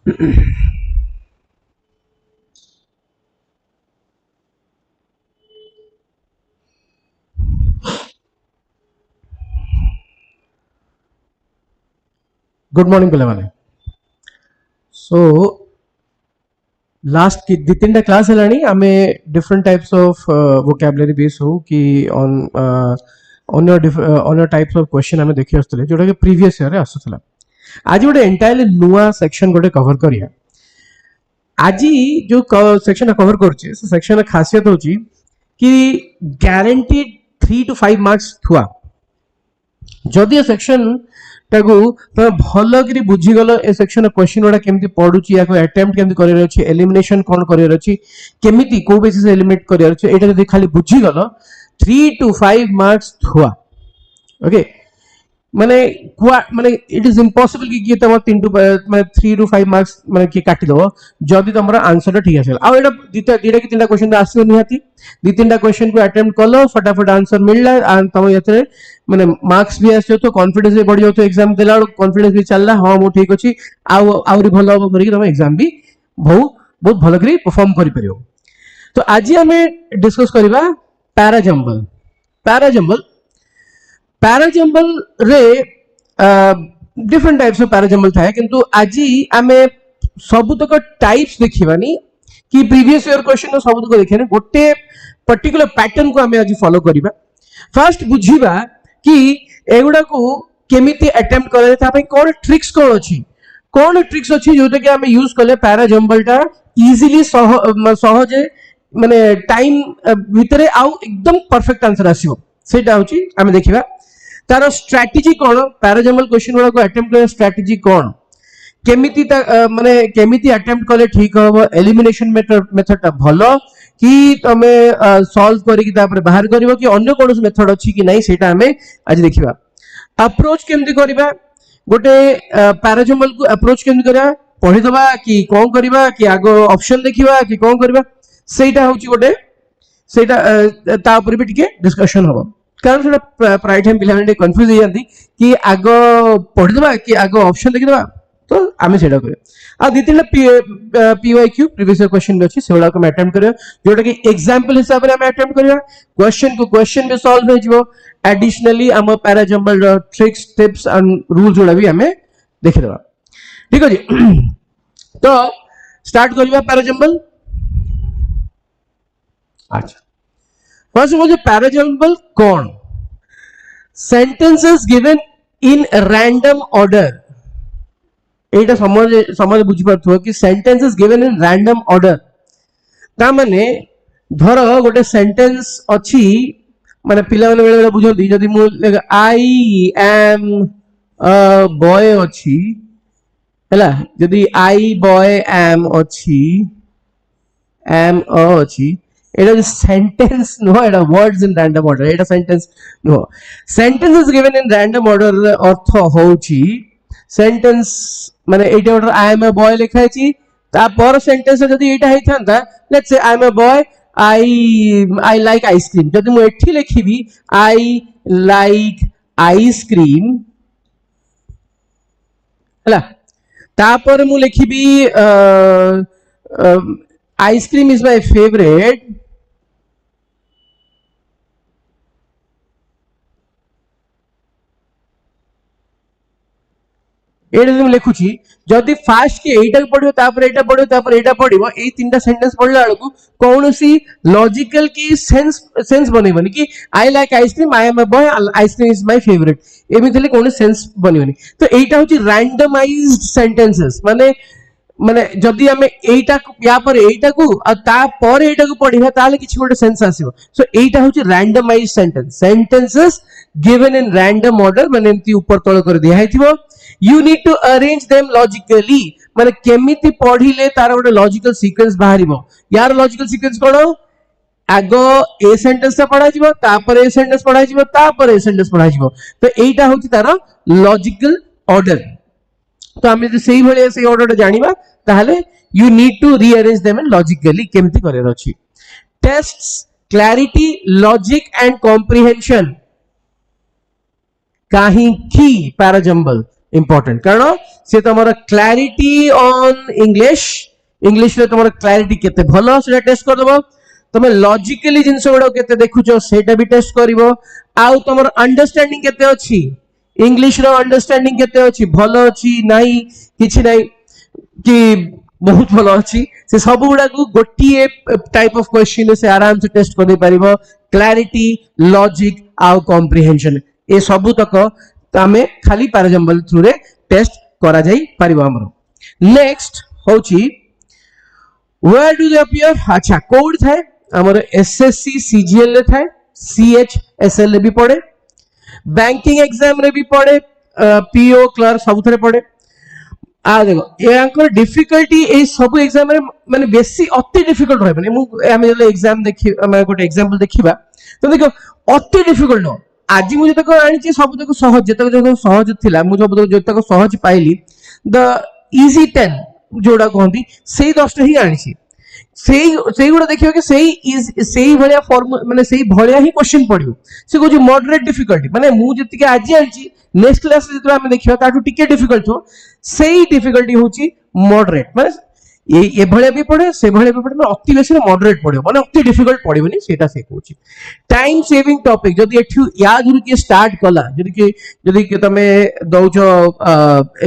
Good morning पिला माने so last की दी तीन क्लास है आमे different types of vocabulary base हो कि ऑन टाइप्स ऑफ क्वेश्चन आमे देखि आस्तले जोटा कि प्रीवियस ईयर रे आसुतला आज गोटे एंटायरली नुआ सेक्शन गोटे कवर करिया आज जो सेक्शन कवर करछे से सेक्शन खासियत होची कि गारंटीड 3 to 5 मार्क्स थुआ जदि सेक्शन टाकू तुम भल कि बुझीगल ए सेक्शन क्वेश्चन गुड़ा केमती पड़ुची या अटेम्प्ट केमती करार अछि एलिमिनेशन कोन करार अछि केमिति को बेसिस एलिमिनेट करार अछि एटा जदि खाली बुझीगल 3 to 5 मार्क्स थुआ ओके माने माने इट इज इम्पॉसिबल कि तुम 3 to 5 मार्क्स माने कि काटी दो जदि तुम आंसर ठीक आसे आ एटा दीटा कि तीनटा क्वेश्चन आसीओ निहाती दी तीनटा क्वेश्चन को अटेम्प्ट कलो फटाफट आंसर मिलला आ तुम यते माने मार्क्स भी आसे तो कॉन्फिडेंस भी बढ़ जातो एग्जाम देला कॉन्फिडेंस भी चलला हां मो ठीक अछि आउरी भलो हो करी तुम एग्जाम भी बहुत भलो करी परफॉर्म करि परियो तो आज हमें डिस्कस करबा पैराजम्बल रे डिफरेंट टाइप्स ऑफ पैराजम्बल थाए किंतु आज आमे सबुतक टाइप्स देखिबानी कि प्रीवियस ईयर क्वेश्चन सबुतक देखिबानी गोटे पर्टिकुलर पैटर्न को आमे आज फॉलो करिबा फर्स्ट बुझीबा कि एगुडा को केमिति अटेम्प्ट करे ता पई कोन ट्रिक्स कोन ट्रिक्स अछि जोटा कि आमे यूज करले पैराजम्बल टा इजीली सहजे माने टाइम भितरे आउ एकदम परफेक्ट आंसर आसीबो सेटा होची आमे देखिबा तार स्ट्रेटजी कोन पैराजम्बल क्वेश्चन वाला को अटेम्प्ट करे स्ट्रेटजी कोन केमिति माने केमिति अटेम्प्ट करे ठीक हो एलिमिनेशन मेथड टा भलो कि तमे सॉल्व करी कि तापर बाहर करिवो कि अन्य कोनस मेथड अछि कि नै सेटा हमें आज देखिबा अप्रोच केमति करिबा गोटे पैराजम्बल को अप्रोच केमति करिया पढि दबा कि कोन करिबा कि आगो ऑप्शन देखिबा कि कोन करिबा सेटा होची गोटे सेटा ता ऊपर भी टिके डिस्कशन हो कारण सेटा प्राय टाइम पिला माने कंफ्यूज हो जांती कि आगो पढि दबा कि आगो ऑप्शन देखि दबा तो आमे सेटा करे आ दी तीन पीवाईक्यू प्रीवियस क्वेश्चन भी अछि सेवडा को अटेम्प्ट करियो जोटा कि एग्जांपल हिसाब रे हमें अटेम्प्ट करियो क्वेश्चन भी सॉल्व हो जिवो एडिशनली हम parajumble tricks tips and rules जोड़ा भी हमें देखि दबा ठीक है जी तो स्टार्ट करिबा पैराजम्बल अच्छा फर्स्ट ऑफ ऑल पैराजम्बल कौन sentences given in random order एटा समझ बुझी पाथो कि sentences given in random order ता माने धर गोटे सेंटेंस अछि माने पिला माने बेले बुझोदी जदी मु आई एम अ बॉय अछि हला जदी आई बॉय एम अछि एम अ अछि एटा सेंटेंस नो एटा वर्ड्स इन रैंडम ऑर्डर एटा सेंटेंस नो sentences given in random order अर्थ होउची सेंटेंस माने एटा order I am a boy लिखाइ छी ता पर सेंटेंस जदी एटा हेइ थांता let's say I am a boy I like ice cream जदी मु एठी लिखिबी आई लाइक आइसक्रीम हला ता पर मु लिखिबी आइसक्रीम इज माय फेवरेट एटा हम लिखुची जदी फास्ट के एटा पढियो तापर एटा पढियो तापर एटा पढिबो एई तीनटा सेंटेंस पढला बेलकू कोनोसी लॉजिकल की सेंस बनेबनी कि I like ice cream I am a boy ice cream is my favourite एमिथले कोनो सेंस बनेबनी तो एटा होची रैंडमाइज्ड सेंटेंसेस माने माने जदी हमें एटा या पर एटा को आ ता पर एटा को पढिबा ताले किछि गोटे सेंस आसीबो सो एटा होची randomized sentences given in random order माने एंती ऊपर तळ कर दिया हेतिबो you need to arrange them logically माने केमिति पढिले तार गोटे लॉजिकल सीक्वेंस बाहरिबो यार लॉजिकल सीक्वेंस कोन आगो ए सेंटेंस पढा जिवो तापर ए सेंटेंस पढा जिवो तापर ए सेंटेंस पढा जिवो तो एटा होची तार लॉजिकल ऑर्डर तो हम जे सेही भले से ऑर्डर जानिबा ताहले you need to rearrange them logically केमिति करेर अछि tests clarity logic and comprehension काहे की पैराजम्बल इंपोर्टेंट कारण से तुम क्लैरिटी ऑन इंग्लिश रे तुम क्लैरिटी केते भलो सेटा टेस्ट कर दबो तुम लॉजिकली जिंस गुडा केते देखुचो सेटा भी टेस्ट करिवो आउ तुम अंडरस्टैंडिंग केते अछि इंग्लिश रो अंडरस्टैंडिंग केते अछि भलो अछि नाही किछि नाही कि बहुत भलो अछि से सब गुडा को गोटिए टाइप ऑफ क्वेश्चन से आराम से टेस्ट कर दे परिबो क्लैरिटी लॉजिक आउ कॉम्प्रिहेंशन ए सब तक आमे खाली पैराजम्बल थ्रू रे टेस्ट करा जाई परिबो हमरो नेक्स्ट होची वेयर डू दे अपीयर अच्छा कोड थाए हमर एसएससी सीजीएल रे थाए सीएचएसएल रे भी पड़े बैंकिंग एग्जाम रे भी पड़े पीओ क्लर्क सब थरे पड़े आ देखो यांकर डिफिकल्टी ए सब एग्जाम रे माने बेसी अति डिफिकल्ट रहबे नै मु हमें एग्जाम देखि हम गोटे एग्जांपल देखिबा तो देखो अति डिफिकल्ट न आज मु जतक आनी छी सब तक सहज जतक सहज थिला मु सब जतक सहज पाइली द इजी 10 जोड़ा कहंती सेही 10 ही आनी छी सेही गुडा देखियो कि सेही भलिया फॉर्म माने सेही भलिया ही क्वेश्चन पडियो से को जो मॉडरेट डिफिकल्टी माने मु जति के आज आनी छी नेक्स्ट क्लास जतरा हम देखियो ताटू टिके डिफिकल्ट हो सेही डिफिकल्टी होची मॉडरेट माने ये भले भी पड़े से भले भी पड़े अति बेसी मॉडरेट पड़े माने अति डिफिकल्ट पड़ेबनी सेटा से कहूची टाइम सेविंग टॉपिक जदी एठू याद हुर के स्टार्ट कला जदी के तमे दउचो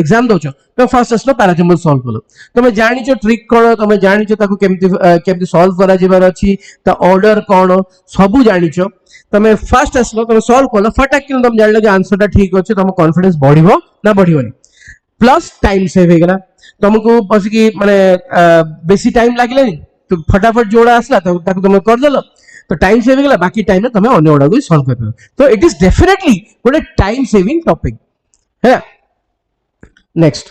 एग्जाम दउचो तो फर्स्ट असलो पैराजम्बल सॉल्व कलो तमे जानिचो ट्रिक कोन तमे जानिचो ताको केमती सॉल्व करा जेबार अछि ता ऑर्डर कोन सब जानिचो तमे फर्स्ट असलो तमे सॉल्व कलो फटाक कि तमे जानले जे आंसर ता ठीक अछि तमे कॉन्फिडेंस बढ़िबो ना बढ़िबोनी प्लस टाइम सेव हेगला तुमको बस की माने बेसी टाइम लागलेनी तो फटाफट जोड़ा आसला तो ताको तुम कर देलो तो टाइम सेव हेगला बाकी टाइम में तुम अन्य ओडा को सॉल्व कर दो तो इट इज डेफिनेटली गोटे टाइम सेविंग टॉपिक है नेक्स्ट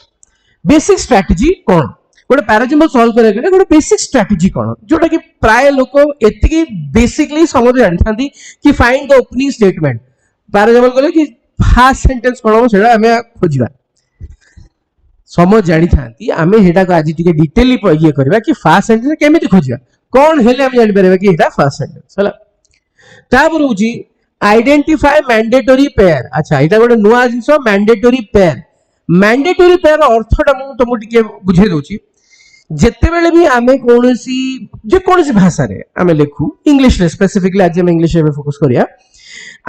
बेसिक स्ट्रेटजी कोन गोटे पैराजम्बल सॉल्व करे के गोटे बेसिक स्ट्रेटजी कोन जोटा कि प्राय लोक एतिकी बेसिकली समझ जानथांती कि find the opening statement parajumble कहले कि फर्स्ट सेंटेंस कोन सेडा हमें खोजिबा समझ जानी थांती आमे हेडा को आज टिके डिटेली ये करबा कि फर्स्ट सेंटेंस केमिति खोजिबा कोन हेले हम जानि परबा कि हेडा फर्स्ट सेंटेंस हला तापर होची आइडेंटिफाई मैंडेटरी पेयर अच्छा एटा गोटे नुवा जिंस मैंडेटरी पेयर अर्थटा मु तुम टिके बुझे दोची जेते बेले भी आमे कोनोसी भाषा रे आमे लेखु इंग्लिश रे स्पेसिफिकली आज हम इंग्लिश रे फोकस करिया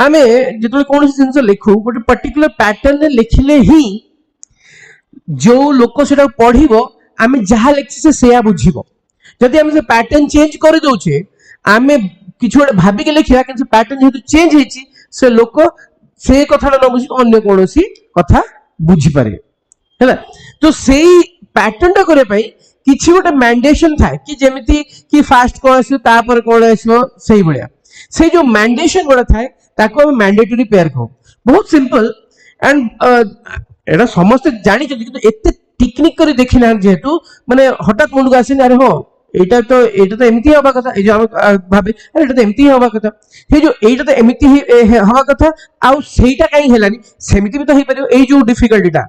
आमे जेतले कोनोसी जिंस लेखु गोटे पर्टिकुलर पैटर्न रे लिखिले ही जो लोक सेटा पढ़िबो आमे जहा लेखि से सेया बुझिबो जदि हम से पैटर्न चेंज कर दोछे आमे किछ गोटे भाबी के लेखिया कि पैटर्न जेतु चेंज हेची से लोक से कथा न बुझि अन्य कोनोसी कथा बुझि पारे हैला तो सेही पैटर्न टा करे पई किछि गोटे मैंडेशन थाए कि जेमिति कि फास्ट को आसो तापर कोन आसो सेही बळिया से जो मैंडेशन गोडा थाए ताको हम मैंडेटरी पेयर को बहुत सिंपल एंड एटा समस्त जानि जति किंतु एते टेक्निक करी देखि ना जेतु माने हठात मुंड आसी अरे हो एटा तो एमिति होबा कथा ए जो हम भाबे अरे एटा तो एमिति होबा कथा हे जो एटा तो एमिति होबा कथा आ सेटा काई हेलानी सेमिति भी तो हे परियो ए जो डिफिकल्टीटा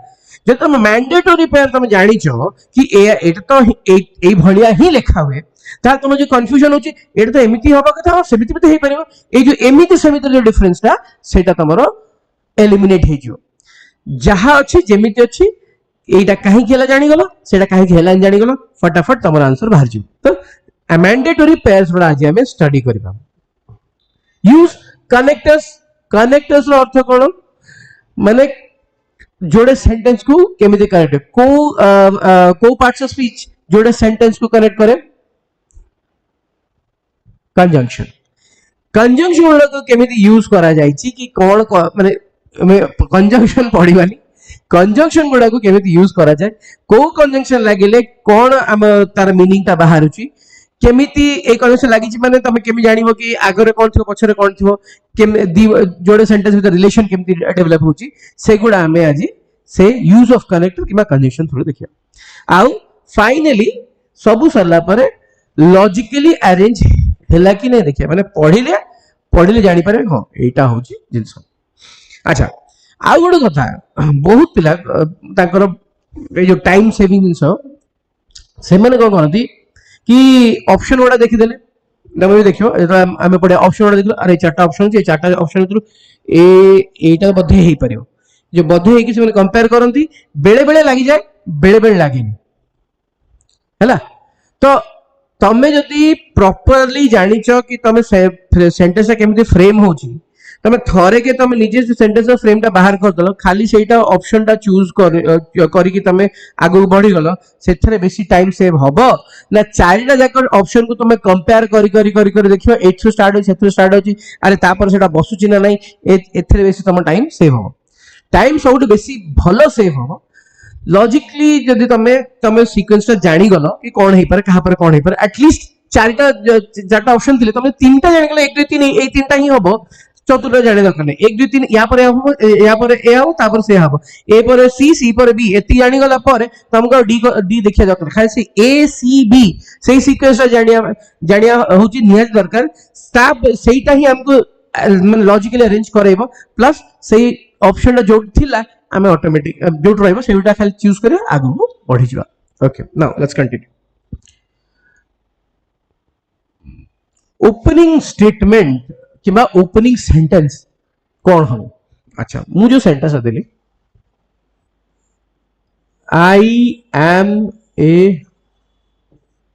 जे तुम मैंडेटरी पेयर तुम जानि छो कि एटा तो ए भलिया ही लिखा हुए ता तुम जो कंफ्यूजन होची एटा तो एमिति होबा कथा और सेमिति भी तो हे परियो ए जो एमिति सेमिति जो डिफरेंस ता सेटा तमरो एलिमिनेट हे जो जहा अच्छी जेमिति अच्छी एटा काहे केला जानि गलो सेटा काहे केला जानि गलो फटाफट तमर आंसर बाहर जिवो तो मैंडेटरी पेयर्स बडा आज हमें स्टडी करबा यूज कनेक्टर्स रो अर्थ कोन माने जोड़े सेंटेंस को केमिति कनेक्ट को पार्ट्स ऑफ स्पीच जोड़े सेंटेंस को कनेक्ट करे कंजंक्शन वाला को केमिति यूज करा जायछि कि कोन माने कंजंक्शन पढ़िबानी कंजंक्शन गुडा को केमिति यूज करा जाय को कंजंक्शन लागिले कोन हम तार मीनिंग ता बाहर होची केमिति ए कंजंक्शन लागिछि माने तमे केमि जानिबो कि आगरे कोन थियो पछरे कोन थियो केमि जोड़े सेंटेंस विथ रिलेशन केमिति डेवलप होची से गुडा हमें आज से यूज ऑफ कनेक्टर किबा कंजंक्शन थोड़े देखिया आउ फाइनली सब सरला परे लॉजिकली अरेंज हैला कि नहीं देखिया माने पढ़िले जानि पारे हो एटा होची जिंस अच्छा आ गोटे कथा बहुत पिला ताकर ए जो टाइम सेविंग जिंस से माने को करती कि ऑप्शन गुडा देखि देले तमे भी देखियो आमे पडे ऑप्शन गुडा देखलो अरे चारटा ऑप्शन छै चारटा ऑप्शन भीतर एटा मध्ये हेई परियो जो बद्ध होइकि से कंपेयर करती बेले बेले लगी जाए बेले बेले लगेनि है तो तमें जदि प्रॉपरली जानिच कि तुम सेंटेंस केमती फ्रेम होची तमें थरे के तुम निजे से सेंटेंस फ्रेम टा बाहर कर दल खाली सेटा ऑप्शन टा चूज करी तमें आगु बढ़ी गल से बेसी टाइम सेव हबो ना चारिटा जाक ऑप्शन को तुम कंपेयर करी करी करी करी देखियो एथु स्टार्ट होई सेथु स्टार्ट होची अरे तापर सेटा बसुची ना नहीं एथरे बेसी तुम टाइम सेव हबो टाइम सबुठ बेसी भलो सेव हबो लॉजिकली जदि तमें सीक्वेंस टा जानी गल कि कौन है पारे कहाँ पर कौन है पारे एटलीस्ट चारटा ऑप्शन थिले तमें तीनटा जानी गल 1 2 3 ए तीनटा ही हबो चतुर्थ जाने दरकार नहीं 1 2 3 या पर ए हो तापर से हबो ए पर सी पर बी एती जानी गला पर तुमको डी देखिया दरकार खाली से ए सी बी सेही सीक्वेंस टा जानिया होची निहात दरकार स्टाफ सेहीटा ही हमको मन लॉजिकली अरेंज करेबो प्लस सेही ऑप्शन टा जो थिला आमे ऑटोमेटिक जो रहबो सेहीटा खाली चूज करे आगु बढ़ी जिवा okay now let's continue opening statement किबा ओपनिंग सेंटेंस कौन हो अच्छा मु जो सेंटेंस देली I am a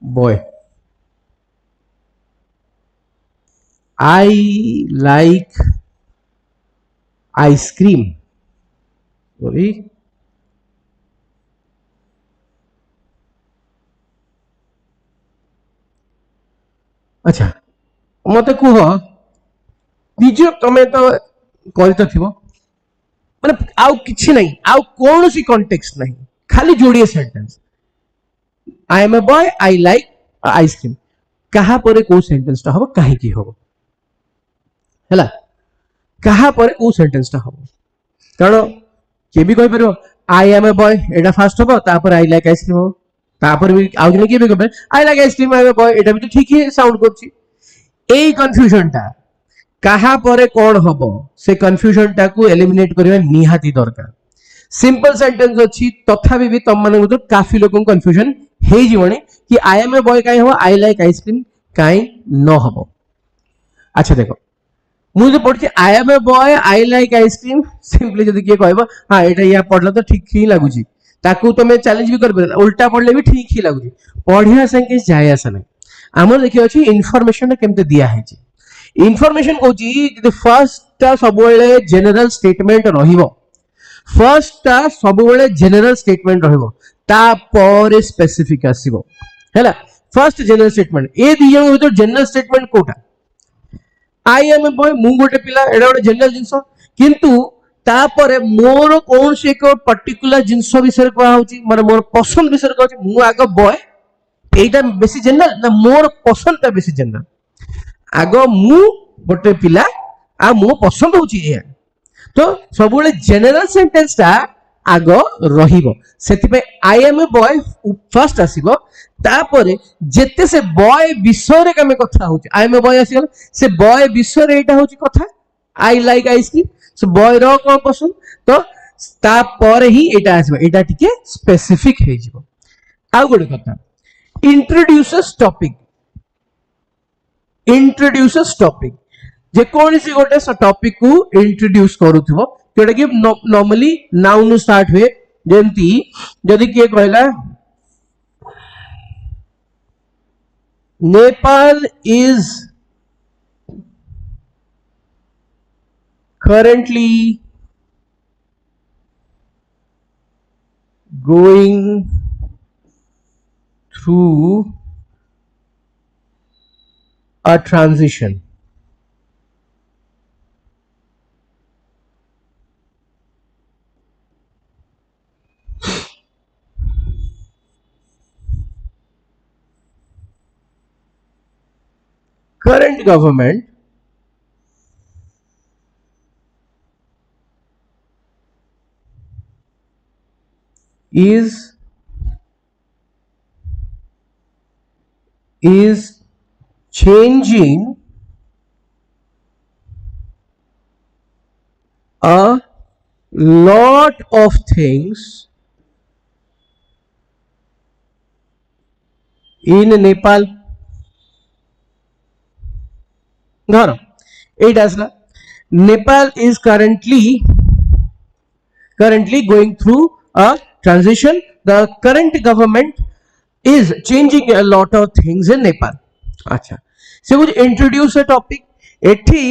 boy I like ice cream बोली अच्छा मत कह निज तमें तो कर माने आउ किछि नहीं आउ कौन सी कॉन्टेक्स्ट नहीं खाली जोड़िए sentence I am a boy I like ice cream कहा पर को सेंटेंस टा हबो काहे की हबो हैला कहा पर को सेंटेंस टा हबो कारण के भी कहि परबो आई am a boy Etah fast हबो तापर आई लाइक आइसक्रीम हबो तापर भी आउ जने के भी कहबे I like ice cream I am a boy एटा भी तो ठीक ही साउंड करछि एई कंफ्यूजन टा कहा पर कौन हबो से कंफ्यूजन टा को एलिमिनेट करबा निहाती दरकार सिंपल सेंटेंस अछि तथापि भी तम माने तो काफी लोगन कंफ्यूजन हे जीवणी कि आई एम ए बॉय काई हबो आई लाइक आइसक्रीम काई न हबो अच्छा देखो मुझे पढ़छि I am a boy I like ice cream simply जदी के कहबो हां एटा या पढ़ला तो ठीक ही लागुची ताकू तमे चैलेंज भी करबे उल्टा पढ़ले भी ठीक ही लागुची पढ़िया संगे जाय आसा नै हमर देखि अछि इन्फॉर्मेशन केमते दिया है छी इन्फॉर्मेशन कोची जदी फर्स्ट सब बेले जनरल स्टेटमेंट रहिबो फर्स्ट सब बेले जनरल स्टेटमेंट रहिबो ता पर स्पेसिफिक आसीबो हैला फर्स्ट जनरल स्टेटमेंट ए दियो तो जनरल स्टेटमेंट कोटा आई एम ए बॉय मु गोटे पिला एडा गोटे जनरल जिंस किंतु तापर मोर कौन से एक पर्टिकुलर जिंस विषय कहा होची माने मोर पसंद विषय कहा होची मु आगो बॉय एटा बेसी जनरल ना मोर पसंद ता बेसी जनरल आगो मु गोटे पिला आ मो पसंद होची ए तो सब बेले जनरल सेंटेंस ता आगो रहिबो सेति पे I am a boy first आसीबो तापर जेते से बॉय विषय रे कमे कथा होची आई एम ए बॉय आसीगल से बॉय विषय रे एटा होची कथा आई लाइक आइसक्रीम से बॉय रो कोन पसंद तो तापर ही एटा आसीबो एटा टिके स्पेसिफिक हे जिवो आ गोटे कथा इंट्रोड्यूसेस टॉपिक जे कौन सी गोटे टॉपिक को इंट्रोड्यूस करूथबो जोटा कि नॉर्मली नाउन स्टार्ट हुए जेंती जदि के कहला Nepal is currently going through a transition. Current government is changing a lot of things in Nepal. Nepal is currently currently going through a transition. The current government is changing a lot of things in Nepal. अच्छा, so would introduce a topic. एठी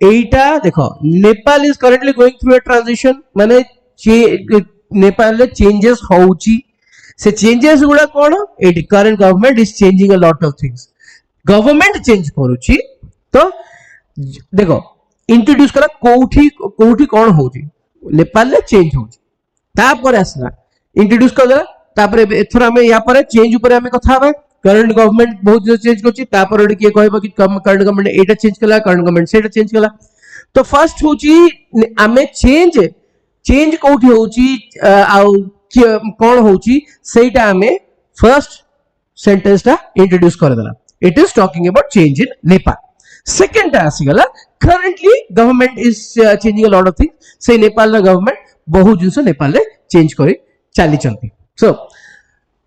एटा देखो, Nepal is currently going through a transition, माने नेपाल ले changes होउची. से changes गुड़ा कौन? Eighty current government is changing a lot of things. Government change करूची तो देखो इंट्रोड्यूस करा कोठी कोठी कौन होची, नेपाल ले चेंज होची. तापर आसला इंट्रोड्यूस कर तापर एथर हम या पर चेंज ऊपर हम कथा हबे. करंट गवर्नमेंट बहुत चेंज करछि, तापर ओडी के कहबो कि करंट गवर्नमेंट एटा चेंज कला, करंट गवर्नमेंट सेटा चेंज कला. तो फर्स्ट होची हमें चेंज चेंज कोठी होची आ कोन होची सेटा हमें फर्स्ट सेंटेंस टा इंट्रोड्यूस कर देला. It is talking about change in Nepal. Second आसी गला currently government is changing a lot of things. से नेपाल गवर्नमेंट बहुत जिनस नेपाल ले चेंज करी चली चलती. So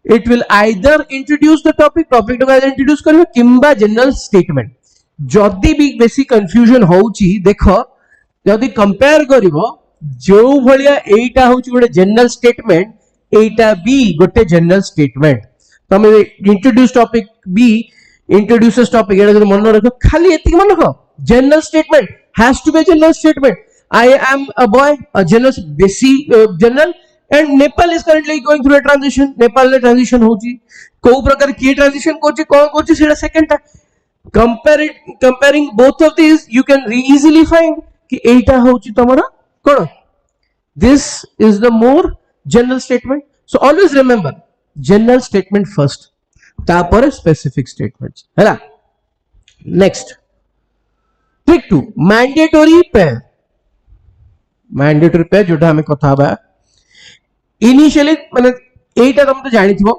it will either introduce the topic to either introduce करियो किंबा जनरल स्टेटमेंट. जदी भी बेसी कंफ्यूजन होउची देखो, जदी कंपेयर करिवो जो भलिया एटा होउची गोटे जनरल स्टेटमेंट, एटा बी गोटे जनरल स्टेटमेंट. तमे इंट्रोड्यूस टॉपिक बी introduces topic एटा मन रखो, खाली एतिक मन रखो. General statement has to be a general statement. I am a boy, a general, basic general, and Nepal is currently going through a transition. Nepal le transition होची, को प्रकार की transition कोची कौन कोची सेटा second टा. Comparing both of these, you can easily find कि एटा होची तमरा कौन. This is the more general statement. So always remember general statement first, तापर specific statements है ना. Next. Trick 2 mandatory pair. Mandatory pair जोटा हमें कथा बा इनिशियली माने एटा तुम तो जानि थिबो.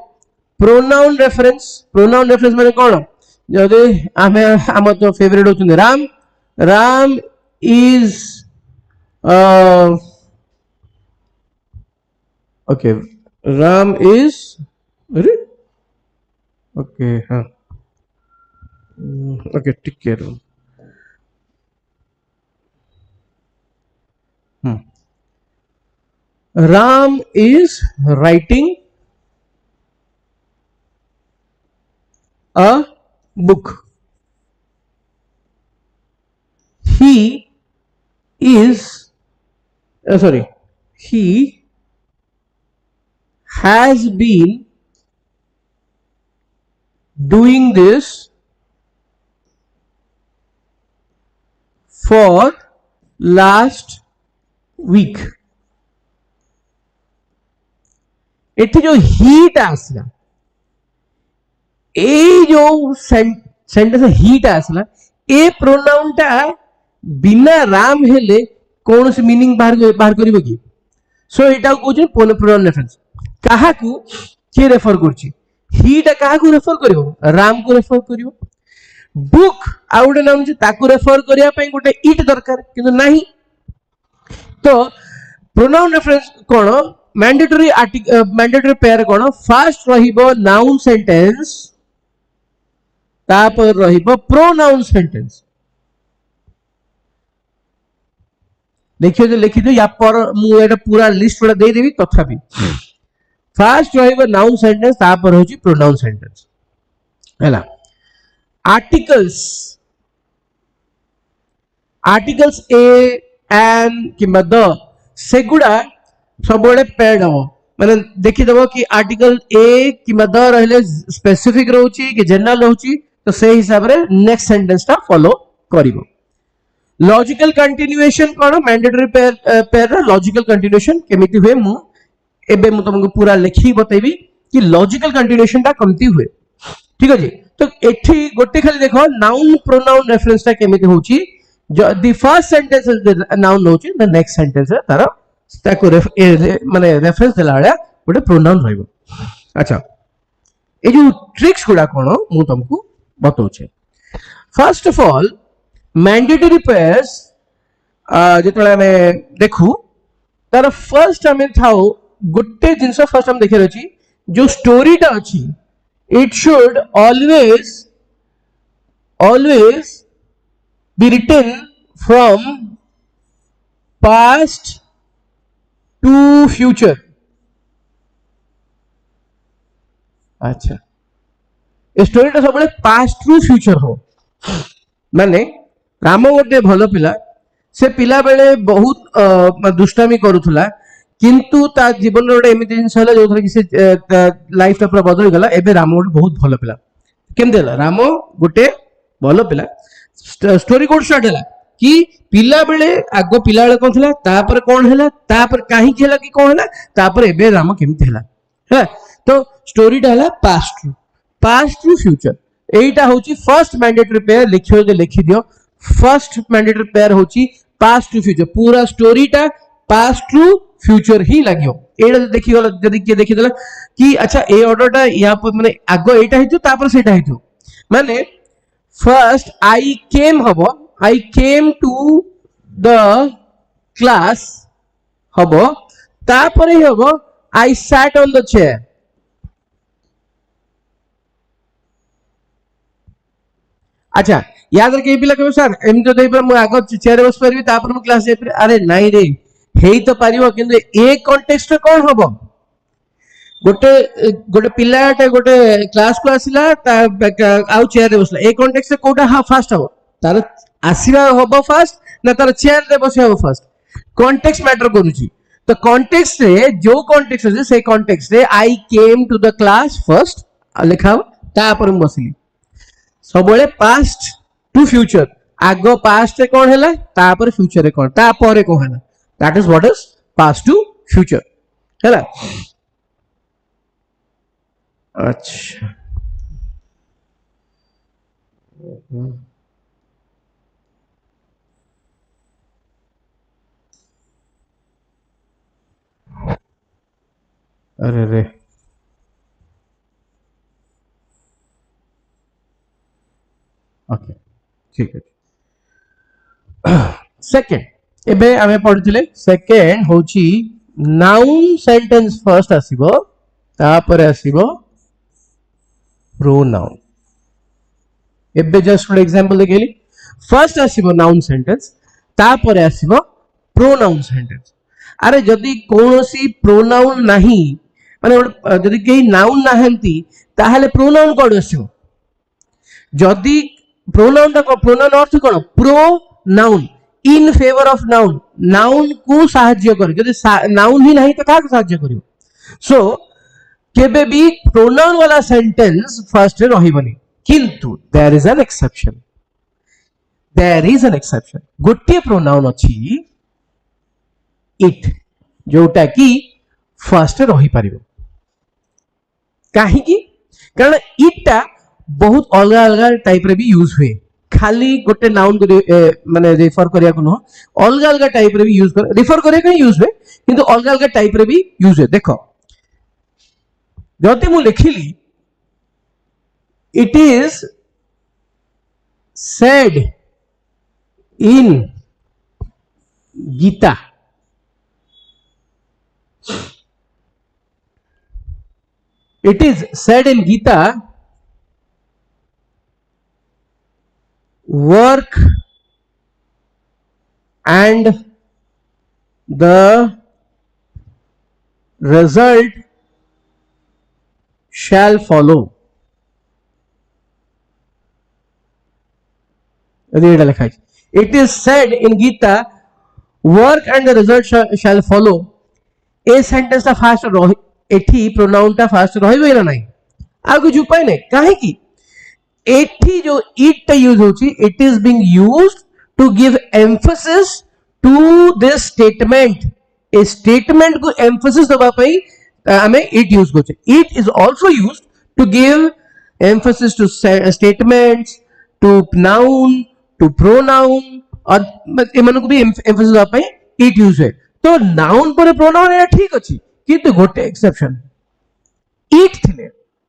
प्रोनाउन रेफरेंस माने कोन, जदे हमें हम तो फेवरेट होचुने Ram. Ram is okay, Ram is अरे ओके हां okay take care. Ram is writing a book. He is he has been doing this for last week. इथे जो हीट आसला, ए जो सेंटेंस हीट आसला, ए प्रोनाउन टा बिना राम हेले कौन से मीनिंग बाहर करिवो कि. सो एटा को जे प्रोनाउन रेफरेंस काहा को के रेफर करछि, हीटा काहा को रेफर करिवो, राम को रेफर करिवो. बुक आउट नाम जे ताको रेफर करिया पई गोटे इट दरकार किंतु नाही. तो प्रोनाउन रेफरेंस कोन, मैंडेटरी पेयर कोन, फर्स्ट रहिबो नाउन सेंटेंस, तापर रहिबो प्रोनाउन सेंटेंस. लिखि दो या पर मु एटा पूरा लिस्ट वाला दे देबी. तथापि फर्स्ट रहिबो नाउन सेंटेंस, तापर होची प्रोनाउन सेंटेंस हैला. आर्टिकल्स ए एन किंबा द सेगुडा सब बड़े पेड हो, माने देखि देबो कि आर्टिकल ए किंबा द रहले स्पेसिफिक रहउची कि जनरल रहउची, तो से हिसाब रे नेक्स्ट सेंटेंस ता फॉलो करिवो. लॉजिकल कंटिन्यूएशन कोन, मैंडेटरी पेयर रा लॉजिकल कंटिन्यूएशन केमिति हुए मु एबे मु तुमको पूरा लिखि बतेबी कि लॉजिकल कंटिन्यूएशन ता केमिति हुए. ठीक अछि. तो एठी गोटे खाली देखो नाउन प्रोनाउन रेफरेंस ता केमिति होची. जो the first sentence is noun होची, द नेक्स्ट सेंटेंस तारा ताको माने रेफरेंस देला वाला गोटे प्रोनाउन रहइबो. अच्छा, ए जो ट्रिक्स गुडा कोन मु तुमको बतौछे. First of all mandatory pairs जेतले हमें देखू तार फर्स्ट हमें थाओ गोटे जिंस फर्स्ट हम देखे रही जो स्टोरी टा अच्छी, it should always be written from past to future अच्छा ए स्टोरीटा सब पास्ट रु फ्यूचर हो माने राम गोटे भल पिला से पिला बेले बहुत दुष्टामी करुला किंतु ता जीवन गोटे एमती जिन जो कि से लाइफ पूरा बदली गला एबे राम गोटे बहुत भल पिला केमती राम गोटे भल पिला स्टोरी कोड स्टार्ट है कि पिला बेले आग पिला बेले कौन थिला तापर कौन हैला तापर काहे कि हैला कि कौन हैला तापर एबे राम केमती हैला है तो स्टोरीटा हैला पास्ट टू फ्यूचर एटा होची फर्स्ट मैंडेटरी पेयर लिखियो जे लिखि दियो फर्स्ट मैंडेटरी पेयर होची पास्ट टू फ्यूचर पूरा स्टोरीटा पास्ट टू फ्यूचर ही लागियो एटा देखि गला जदी के देखि देला कि अच्छा ए ऑर्डरटा या पर माने आगो एटा हितो तापर सेटा हितो माने फर्स्ट आई केम हबो आई केम टू द क्लास हबो तापर ही हबो I sat on the chair अच्छा याद रखे पिला कहो सर एम तो देई पर मु आगो चेयर बस परबी तापर मु क्लास जाई अरे नाही रे हेई तो पारिबो किंतु ए कॉन्टेक्स्ट रे कोन हबो गोटे गोटे पिलाटे गोटे क्लास को आसिला आउ चेयर रे बसला ए कॉन्टेक्स्ट रे कोटा हा फास्ट हबो तार आसीबा हबो फास्ट ना तार चेयर रे बसे हबो फास्ट कॉन्टेक्स्ट मैटर करूची तो कॉन्टेक्स्ट रे जो कॉन्टेक्स्ट है से कॉन्टेक्स्ट रे I came to the class first लिखाओ तापर मु बसली सब पास्ट टू फ्यूचर आगो पास्ट रे कौन है तापर फ्यूचर रे कौन तापर कौन है that is what is past to future है अच्छा अरे रे ओके ठीक है सेकंड एबे आमे पढिथिले सेकंड होची नाउन सेंटेंस फर्स्ट आसीबो तापर आसीबो प्रोनाउन एबे जस्ट फॉर एग्जांपल देखेली फर्स्ट आसीबो नाउन सेंटेंस तापर आसीबो प्रोनाउन सेंटेंस अरे जदी कोनोसी प्रोनाउन नाही माने जदी केही नाउन नाहंती ताहाले प्रोनाउन कोड आसीबो जदी प्रोनाउन प्रोनाउन अर्थ कौन pro noun in favour of noun noun को साहाय्य करे जदी नाउन ही नहीं तो का साहाय्य करियो सो केबे भी प्रोनाउन वाला सेंटेंस फर्स्ट रे रहिबनी किंतु देयर इज एन एक्सेप्शन गोटे प्रोनाउन अछि इट जोटा कि फर्स्ट रे रहि परिबो काहे कि कारण इटा बहुत अलग अलग टाइप रे भी यूज हुए खाली गोटे नाउन माने रेफर करिया को न अलग अलग टाइप रे भी यूज कर रेफर करिया को यूज हुए किंतु अलग अलग टाइप रे भी यूज हुए देखो जति मु लिखिली it is said in Gita it is said in Gita work and the result shall follow it is said in Gita work and the result shall follow a sentence ता फास्ट एठी प्रोनाउन ता फास्ट रहिबे ना नहीं आ कुछ उपाय नहीं काहे की एठी जो इट यूज होची it is being used to give emphasis to this statement ए स्टेटमेंट को एम्फसिस दबा पई हमें इट यूज करछे it is also used to give emphasis to statements to noun to pronoun और एमन को भी एम्फसिस दबा पई इट यूज है तो नाउन पर प्रोनाउन है ठीक अछि किंतु गोटे एक्सेप्शन इट थिले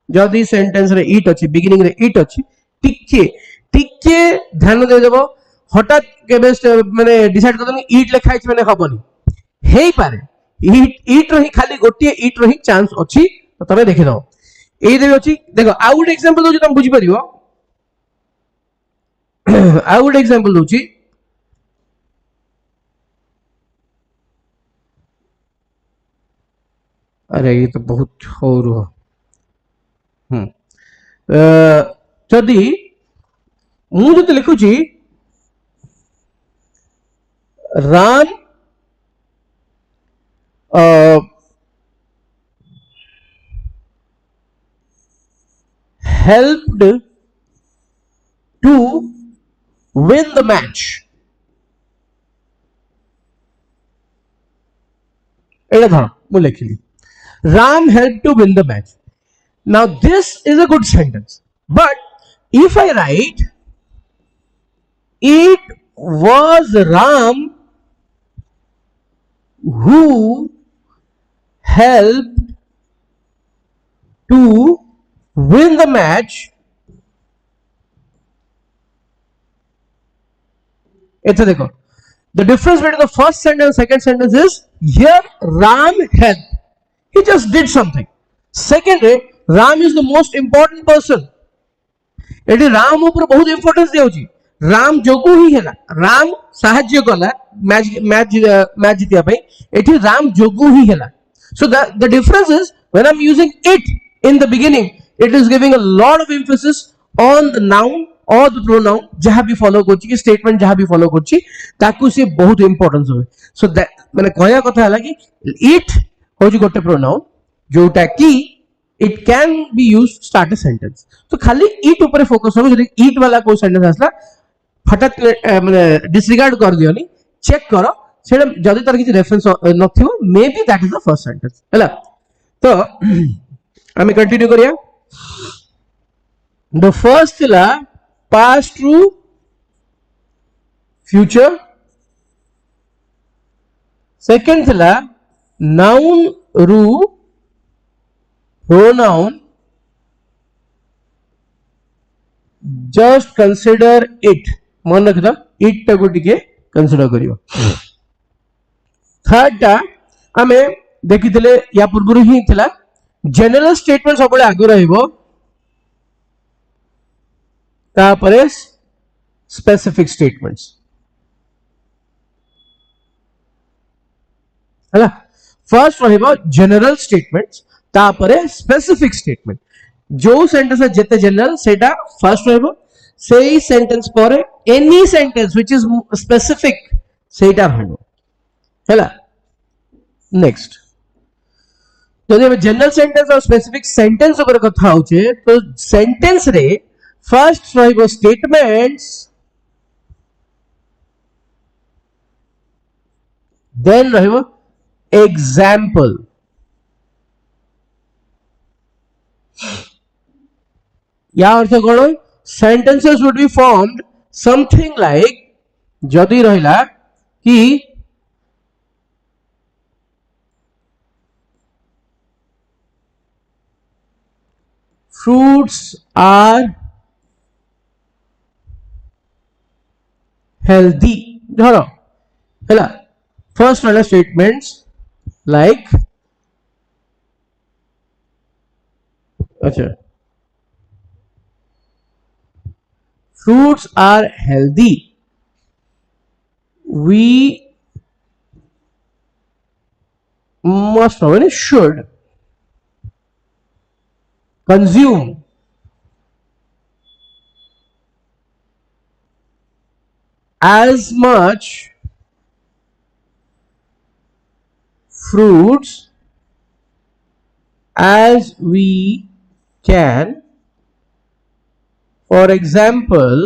जदि सेंटेंस रे इट अछि बिगिनिंग रे इट अछि टिके ध्यान दे देबो हठात केबे माने डिसाइड कर दनी इट लिखा अछि माने हबनी हेई पारे इट रही खाली गोटे इट रही चांस अछि तो तबे देखि दो एई दे अछि देखो आ गुड एग्जांपल दो तुम बुझी परिबो आ गुड एग्जांपल दोची अरे ये तो बहुत और जदि मुझे लिखुची Ram helped to win the match. এটা ধরো ମୁଁ ଲେଖିଲି Ram helped to win the match. Now this is a good sentence, but if I write it was Ram who helped to win the match, it's a देखो the difference between the first sentence and second sentence is here Ram helped, he just did something. Second, Ram is the most important person. Eighty Ram ऊपर बहुत importance दिया राम जोगु ही है राम साहाଯ୍य कला match Jitiya पे eighty Ram जोगु ही है. So the difference is when I'm using it in the beginning, it is giving a lot of emphasis on the noun or the pronoun जहाँ भी follow करची कि statement जहाँ भी follow करची ताकि उसे बहुत importance होए. So that मैंने कहया कथा है कि it हो जी गोटे pronoun जोटा कि it can be used to start a sentence. तो खाली it ऊपर फोकस हो जदि it वाला कोई सेंटेंस आसला फटात माने डिसरिगार्ड कर दियोनी चेक करो सेटा जदि तार किछि रेफरेंस नथिबो may be that is the first sentence हैला. तो हमें कंटिन्यू करिया. द फर्स्ट थिला पास्ट ट्रू फ्यूचर, सेकंड थिला नाउन रू pronoun just consider it मन रख दो it टाको टिके कंसीडर करियो. थर्ड टा आमे देखिथिले या पूर्वरु ही थिला जनरल स्टेटमेंट सबले आगु रहइबो ता परे स्पेसिफिक स्टेटमेंट्स हला. फर्स्ट रहइबो जनरल स्टेटमेंट्स तापरे स्पेसिफिक स्टेटमेंट जो सेंटेंस जेते जनरल सेटा फर्स्ट रहबो सेही सेंटेंस पर any sentence which is specific सेटा रहबो हैला. नेक्स्ट जदि जनरल सेंटेंस और स्पेसिफिक सेंटेंस ऊपर कथा होचे तो सेंटेंस रे फर्स्ट रहबो स्टेटमेंट्स देन रहबो एग्जांपल. या अर्थ कौन sentences would be formed something like जदि रहिला कि fruits are healthy धरो हैला. फर्स्ट वाला स्टेटमेंट्स लाइक अच्छा fruits are healthy, we must or should consume as much fruits as we can. For example,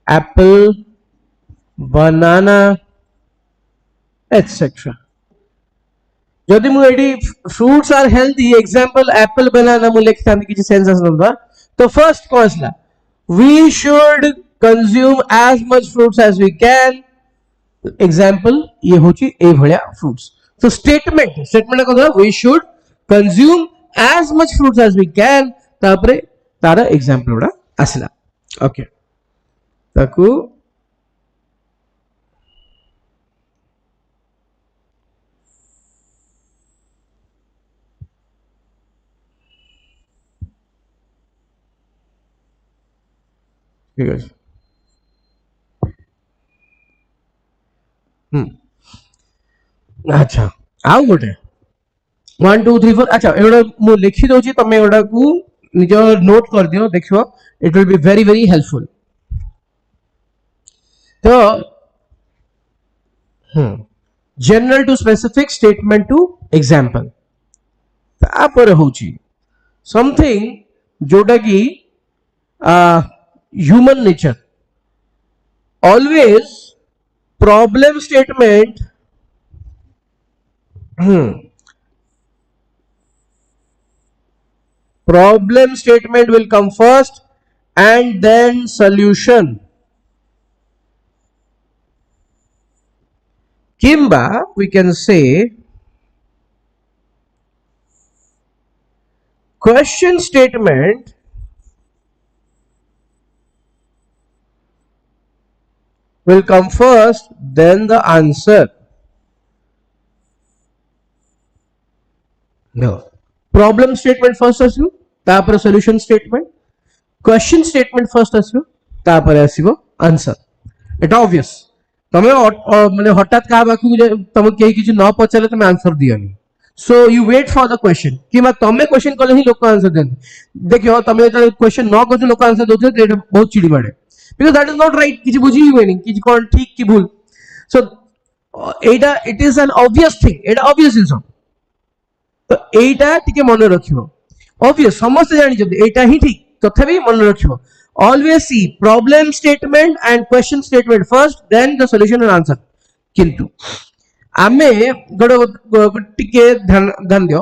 apple, banana, etc. जदि मु AD fruits are healthy example apple banana मु लिखता किछि sense number तो first कौन ला we should consume as much fruits as we can. example ये होची ए भलिया fruits. तो statement को we should consume as much fruits as we can तापरे तारा एग्जांपल उडा आसला. ओके ताकू ठीक है. अच्छा आउ गोटे 1 2 3 4 अच्छा एगोड़ा मु लिखि दोची तमे एगोड़ा को निज नोट कर दियो देखियो it will be very very helpful तो general to specific statement to example तापर होची समथिंग जोटा की human nature always problem statement problem statement will come first and then solution kimba we can say question statement will come first then the answer no problem statement first asio तापर solution statement question statement first asio तापर आसीबो answer एटा obvious तमे माने हठात का Baku तमे केही किछि न पचाले तमे आंसर दियोनी so you wait for the question कि मा तमे क्वेश्चन कले ही लोक आंसर देन देखियो तमे जे क्वेश्चन न कछु लोक आंसर दोथे एटा बहुत चिड़ी माडे because that is not right किछि बुझी होइनी कि कोन ठीक कि भूल सो एटा it is an obvious thing Etah obvious जिंस तो एटा टिके मन रखिबो ऑब्वियस समस्त जानि जदी एटा ही ठीक तथापि मन रखिबो always see problem statement and question statement first then the solution and answer किंतु आमे गोटे टिके ध्यान दियो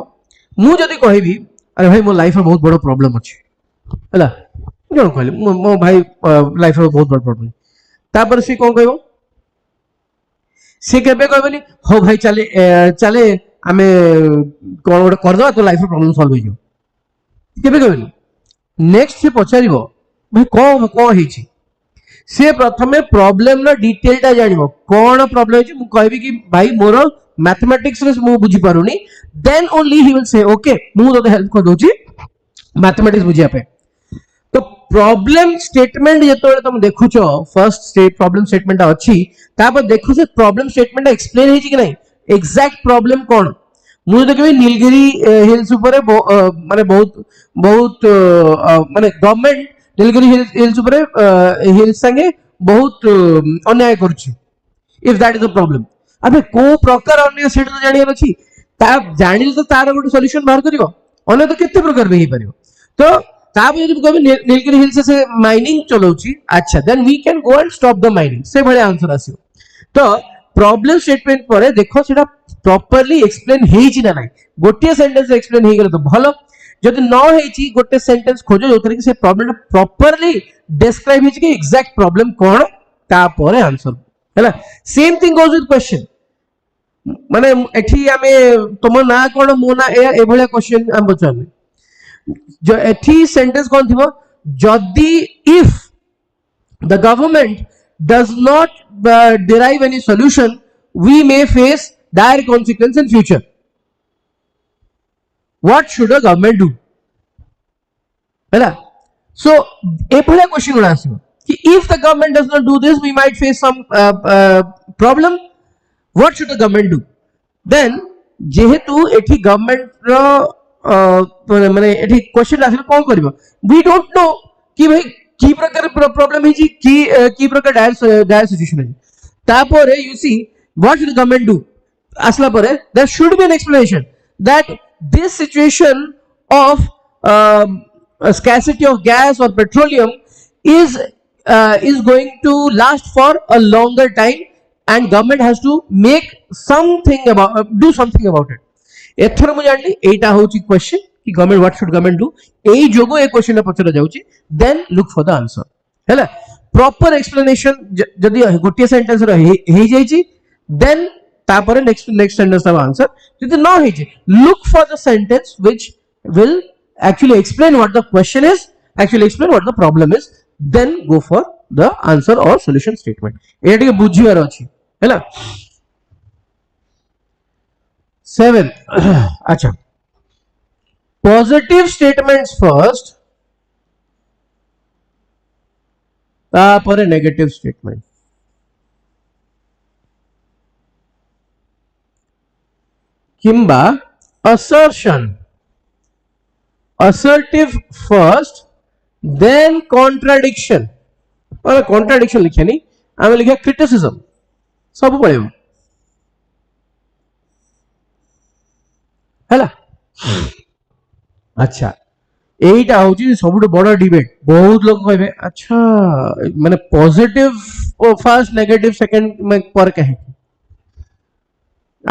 मु जदी कहबी अरे भाई मो लाइफ में बहुत बड़ प्रॉब्लम अछि हला जण कहली मो भाई लाइफ में बहुत बड़ प्रॉब्लम तापर से कोन कहबो से केबे कहबनी हो भाई चले चले आमे कोन गोटे कर दवा तो लाइफ में प्रॉब्लम सॉल्व हो जो केबे कहबनी नेक्स्ट से पचारिबो भाई कौन कौन है सी प्रथमे प्रॉब्लम ना डिटेल टा जानिबो कौन प्रॉब्लम है मु कहबी कि भाई मोर मैथमेटिक्स रे मु बुझी पारुनी then only he will say okay मु तो हेल्प कर दोची मैथमेटिक्स बुझिया पे तो प्रॉब्लम स्टेटमेंट जेतोले तुम देखुछो फर्स्ट स्टेट प्रॉब्लम स्टेटमेंट अछि तापर देखुछो प्रॉब्लम स्टेटमेंट एक्सप्लेन हेछि कि नहीं एग्जैक्ट प्रॉब्लम कौन मु देखबी नीलगिरी हिल्स ऊपर माने बहुत बहुत माने गवर्नमेंट नीलगिरी हिल्स ऊपर हिल्स संगे बहुत अन्याय करछि if that is the problem अबे को प्रकार अन्य सेट तो जानियर अछि ता जानिल तो तार गोटे सॉल्यूशन बाहर करिवो अन्य तो केते प्रकार बे ही परिवो तो ता भी यदि कहबे नीलगिरी हिल्स से माइनिंग चलाउछि अच्छा then we can go and stop the mining से भले आंसर आसियो तो प्रॉब्लम स्टेटमेंट पर देखो सेटा प्रॉपर्ली एक्सप्लेन हेछि ना नाही गोटे सेंटेंस एक्सप्लेन हे गेले तो भलो जदि न हेछि गोटे सेंटेंस खोजो जोथरे कि से प्रॉब्लम प्रॉपर्ली डिस्क्राइब हेछि कि एग्जैक्ट प्रॉब्लम कोन ता पर आंसर हैला same thing goes with question माने एठी आमे तुम ना कोन मो ना ए भले क्वेश्चन हम बचाने जो एठी सेंटेंस कोन थिबो जदि if the government does not derive any solution we may face dire consequence in future what should a government do है so ए भले क्वेश्चन उड़ा आसीबो कि if the government does not do this we might face some problem what should the government do then जेहेतु एठी government रो माने एठी question आसीबो कोन करबो we don't know कि भाई की प्रकार प्रॉब्लम है जी की प्रकार डायर सिचुएशन है तापर you see what should government do असला पर there should be an explanation that this situation of scarcity of gas or petroleum is going to last for a longer time and government has to make something about do something about it एथर मु जानली एटा होची question कि government what should government do एई जोगो a question पचरा जाउची then look for the answer हैला प्रॉपर एक्सप्लेनेशन जदी गोटे सेंटेंस रो हे जाईची देन तापर नेक्स्ट सेंटेंस रो आंसर जदी न हेची look for the sentence which will actually explain what the question is actually explain what the problem is then go for the answer or solution statement ए ठीक बुझियार अछि हैला 7 अच्छा positive statements first तापर negative statement किंबा assertion, assertive first, then contradiction. और contradiction लिखिए नहीं, आमे लिखिए criticism. सब पढ़ेबो हैला. अच्छा, এইটা হচ্ছে ସବୁଠୁ বড় ডিবেট. ବହୁତ লোক କହିବେ আচ্ছা মানে পজিটিভ ফার্স্ট নেগেটিভ সেকেন্ড পরে কাহিଁକି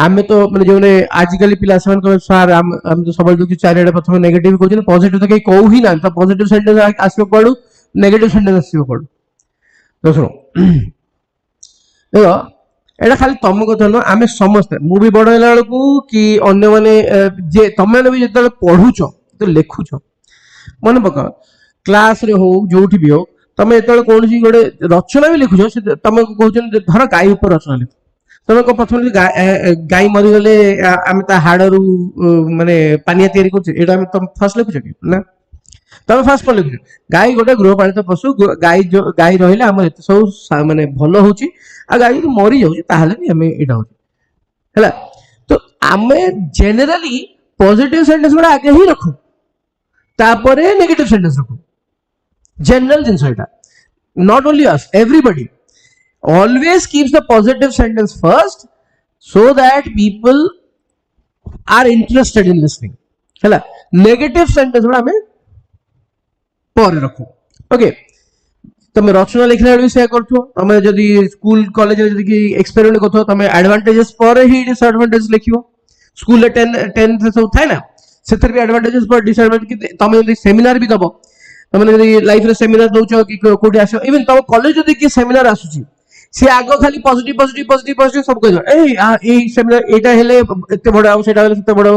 ଆମେ ତ ମାନେ ଯୋଉମାନେ ଆଜିକାଲି ପିଲା ସେମାନେ କହିବେ ସାର୍ ଆମେ ତ ସବୁବେଳେ ଦେଖୁଛୁ ଚାରିଆଡେ ପ୍ରଥମେ ନେଗେଟିଭ କହୁଛନ୍ତି, ପଜିଟିଭ ତ କେହି କହୁ ହିଁ ନାହାନ୍ତି. ତ ପଜିଟିଭ ସେଣ୍ଟେନ୍ସ ଆସିବ କୁଆଡୁ, ନେଗେଟିଭ ସେଣ୍ଟେନ୍ସ ଆସିବ କୁଆଡୁ? ତ ଶୁଣ, ଏଇଟା ଖାଲି ତମ କଥା ନୁହଁ, ଆମେ ସମସ୍ତେ, ମୁଁ ବି ବଡ ହେଲା ବେଳକୁ କି ଅନ୍ୟମାନେ ଯେ ତମେ ବି ଯେତେବେଳେ ପଢୁଛ ଲେଖୁଛ ମନେ ପକାଅ, କ୍ଲାସ ରେ ହଉ ଯୋଉଠି ବି ହଉ, ତମେ ଯେତେବେଳେ କୌଣସି ଗୋଟେ ରଚନା ବି ଲେଖୁଛ ତମକୁ କହୁଛନ୍ତି ଧର ଗାଈ ଉପରେ ରଚନା ଲେଖ, ତମେ କଣ ପ୍ରଥମେ ଗାଈ ମରିଗଲେ ଆମେ ତା ହାଡରୁ ମାନେ ପାନିଆ ତିଆରି କରୁଛେ, ଏଇଟା ଆମେ ତମେ ଫାର୍ଷ୍ଟ ଲେଖୁଛ କି ନା? ତମେ ଫାର୍ଷ୍ଟ କଣ ଲେଖୁଛ? ଗାଈ ଗୋଟେ ଗୃହପାଳିତ ପଶୁ, ଗାଈ ରହିଲେ ଆମର ଏତେ ସବୁ ମାନେ ଭଲ ହଉଛି, ଆଉ ଗାଈ ଯଦି ମରି ଯାଉଛି ତାହେଲେ ବି ଆମେ ଏଇଟା ହଉଛି ହେଲା. ତ ଆମେ ଜେନେରାଲି ପଜିଟିଭ ସେଣ୍ଟେନ୍ସ ଗୁଡା ଆଗେ ହିଁ ରଖୁ, ତାପରେ ନେଗେଟିভ ସେଣ୍ଟେନ୍ସ ରଖୁ. ଜେନେରାଲ ଜିନିଷ ଏଇଟା. ନଟ୍ ଓନ୍ଲି ଅସ୍, ଏଭରିବଡି always keeps the positive sentence first so that people are interested in listening. ହେଲା, negative sentence ଗୁଡା ଆମେ ପରେ ରଖୁ. ଓକେ, ତମେ ରଚନା ଲେଖିଲା ବେଳେ ବି ସେୟା କରୁଥିବ. ତମେ ଯଦି ସ୍କୁଲ କଲେଜରେ ଯଦି ଏକ୍ସପେରିମେଣ୍ଟ କରୁଥିବ, ତମେ ଆଡଭାଣ୍ଟେଜେସ୍ ପରେ ହିଁ ଡିସଆଡଭାଣ୍ଟେଜ ଲେଖିବ. ସ୍କୁଲରେ 10th ସବୁ ଥାଏ ନା, ସେଥିରେ ବି ଆଡଭାଣ୍ଟେଜେସ୍ ପରେ ଡିସଆଡଭାଣ୍ଟେଜ. ତମେ ଯଦି ସେମିନାର ବି ଦବ, ତମେ ଯଦି ଲାଇଫରେ ସେମିନାର ଦଉଛ କି କୋଉଠି ଆସିବ, ଇଭେନ ତମ କଲେଜ ଯଦି କିଏ ସେମିନାର ଆସୁଛି, সে আগ খালি পজিটিভ পজিটিভ পজিটিভ পজিটিভ সব কইছো, এই সেমিনার এইটা হেলে এতে বড় আও, সেটা হেলে সেতে বড়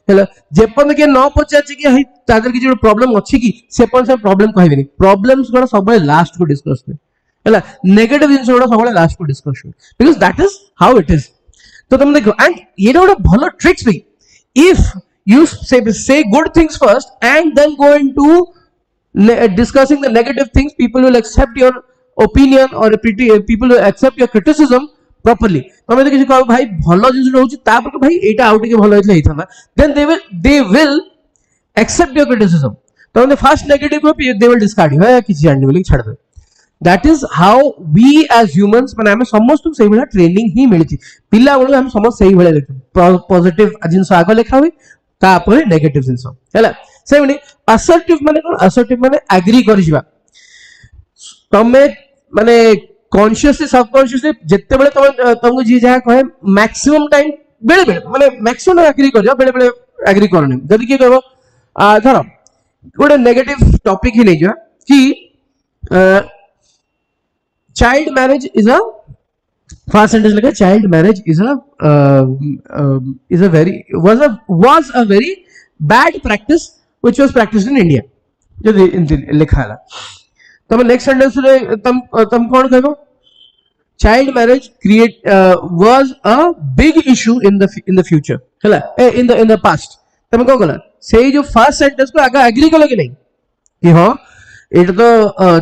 হেলে, যেপন কি ন পচারছি কি হেই তাদের কিছু প্রবলেম আছে কি, সেপন সে প্রবলেম কইবেনি. প্রবলেমস গুলো সবବେଳେ লাস্ট কো ডিসকাস হবে হেলা. নেগেটিভ জিনিস গুলো সবବେଳେ লাস্ট কো ডিসকাস হবে, because that is how it is. তো তুমি দেখো, এন্ড এটা একটা ভালো ট্রিক্স বি, if you say good things first and then go into discussing the negative things, people will accept your opinion or people will accept your criticism properly. ତମେ ଯଦି କିଛି କହିବ ଭାଇ ଭଲ ଜିନିଷ ରହୁଛି, ତାପରେ ଭାଇ ଏଇଟା ଆଉ ଟିକେ ଭଲ ହେଇଥାନ୍ତା, then they will accept your criticism. ତମେ first negative they will discard you, କିଛି ଜାଣିନି ବୋଲି ଛାଡ଼ିଦେବେ. that is how we as humans, ମାନେ ଆମେ ସମସ୍ତଙ୍କୁ ସେଇଭଳିଆ ଟ୍ରେନିଂ ହିଁ ମିଳିଛି. ପିଲାବେଳୁ ଆମେ ସମସ୍ତେ ସେଇଭଳିଆ ଲେଖୁ, ପଜିଟିଭ ଜିନିଷ ଆଗ ଲେଖା ହୁଏ, ତାପରେ ନେଗେଟିଭ ଜିନିଷ ହେଲା. ସେମିତି assertive ମାନେ କଣ? assertive ମାନେ agree କରିଯିବା. ତମେ ମାନେ କନସିୟସଲି ସବକନସିୟସଲି ଯେତେବେଳେ ତମକୁ ଯିଏ ଯାହା କହେ ମ୍ୟାକ୍ସିମମ୍ ଟାଇମ, ବେଳେ ବେଳେ ମାନେ ମ୍ୟାକ୍ସିମମ୍ ଆଗ୍ରି କରିବ, ବେଳେ ବେଳେ ଆଗ୍ରି କରନି. ଯଦି କିଏ କହିବ ଧର ଗୋଟେ ନେଗେଟିଭ ଟପିକ ହିଁ ନେଇଯିବା କି ଚାଇଲ୍ଡ ମ୍ୟାରେଜ ଇଜ ଅ, first sentence Lekha child marriage is ଅ very was a very bad practice which was practiced in India. ଯଦି ଏମିତି ଲେଖା ହେଲା, ତମେ ନେକ୍ସଟ ସେଣ୍ଟେନ୍ସ ରେ ତମ କଣ କହିବ? Child marriage was a big issue in the future ହେଲା, in the past. ତମେ କଣ କଲା? ସେଇ ଯୋଉ ଫାର୍ଷ୍ଟ ସେଣ୍ଟେନ୍ସ କୁ ଆଗ ଆଗ୍ରି କଲ କି ନାହିଁ କି ହଁ ଏଇଟା ତ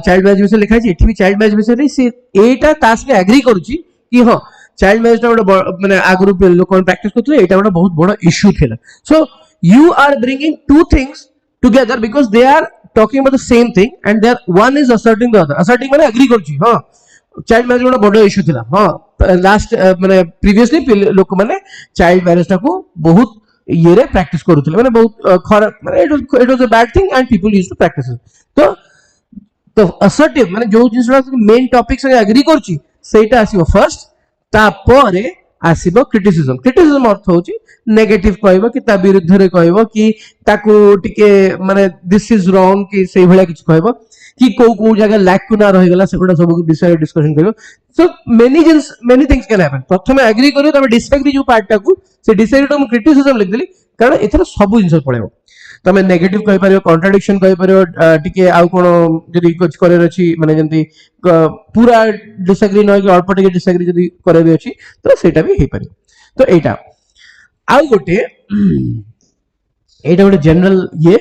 ଚାଇଲ୍ଡ ମ୍ୟାରେଜ ବିଷୟରେ ଲେଖା ହେଇଛି, ଏଠି ବି ଚାଇଲ୍ଡ ମ୍ୟାରେଜ ବିଷୟରେ ସେ ଏଇଟା ତା ସହିତ ଆଗ୍ରି କରୁଛି କି ହଁ ଚାଇଲ୍ଡ ମ୍ୟାରେଜଟା ଗୋଟେ ମାନେ ଆଗରୁ ଲୋକମାନେ ପ୍ରାକ୍ଟିସ କରୁଥିଲେ, ଏଇଟା ଗୋଟେ ବହୁତ ବଡ ଇସ୍ୟୁ ଥିଲା. So you are bringing two things together because they are talking about the same thing and they are, one is asserting the other. asserting মানে agree করছি, হ্যাঁ চাইল্ড ম্যারেজ ଗୋଟେ বড় ইস্যু ଥିଲା, হ্যাঁ লাস্ট মানে প্রিভিয়াসলি লোক মানে চাইল্ড ম্যারেজটাକୁ ବହୁତ ଇଏରେ ପ୍ରାକ୍ଟିସ କରୁଥିଲେ, ମାନେ ବହୁତ ଖରାପ, ମାନେ it was a bad thing and people used to practice it. ତ assertive ମାନେ ଯୋଉ ଜିନିଷଟା ମେନ୍ ଟପିକ ସଙ୍ଗେ agree କରୁଛି ସେଇଟା ଆସିବ ଫାର୍ଷ୍ଟ, ତାପରେ ଆସିବ କ୍ରିଟିସିଜମ. କ୍ରିଟିସିଜମ ଅର୍ଥ ହଉଛି ନେଗେଟିଭ କହିବ କି ତା ବିରୁଦ୍ଧରେ କହିବ କି ତାକୁ ଟିକେ ମାନେ ଦିସ୍ ଇଜ ରଙ୍ଗ କି ସେଇଭଳିଆ କିଛି କହିବ କି କୋଉ ଜାଗା ଲାକୁନା ରହିଗଲା ସେଗୁଡା ସବୁ ବିଷୟରେ ଡିସ୍କସନ କରିବ. So many things can happen. ପ୍ରଥମେ ଆଗ୍ରି କରିବ, ତମେ ଡିସଆଗ୍ରି ଯୋଉ ପାର୍ଟଟାକୁ, ସେ ଡିସଆଗ୍ରିଟାକୁ ମୁଁ କ୍ରିଟିସିଜମ ଲିଖିଦେଲି କାରଣ ଏଥିରେ ସବୁ ଜିନିଷ ପଳେଇବ. ତମେ ନେଗେଟିଭ କହିପାରିବ, କଣ୍ଟ୍ରାଡିକ୍ସନ କହିପାରିବ, ଟିକେ ଆଉ କଣ ଯଦି କିଛି କରିବାର ଅଛି ମାନେ ଯେମିତି ପୁରା ଡିସଆଗ୍ରି ନ ହେଇକି ଅଳ୍ପ ଟିକେ ଡିସଆଗ୍ରି ଯଦି କରିବାର ଅଛି ତ ସେଇଟା ବି ହେଇପାରିବ. ତ ଏଇଟା ଆଉ ଗୋଟେ, ଏଇଟା ଗୋଟେ ଜେନେରାଲ ଇଏ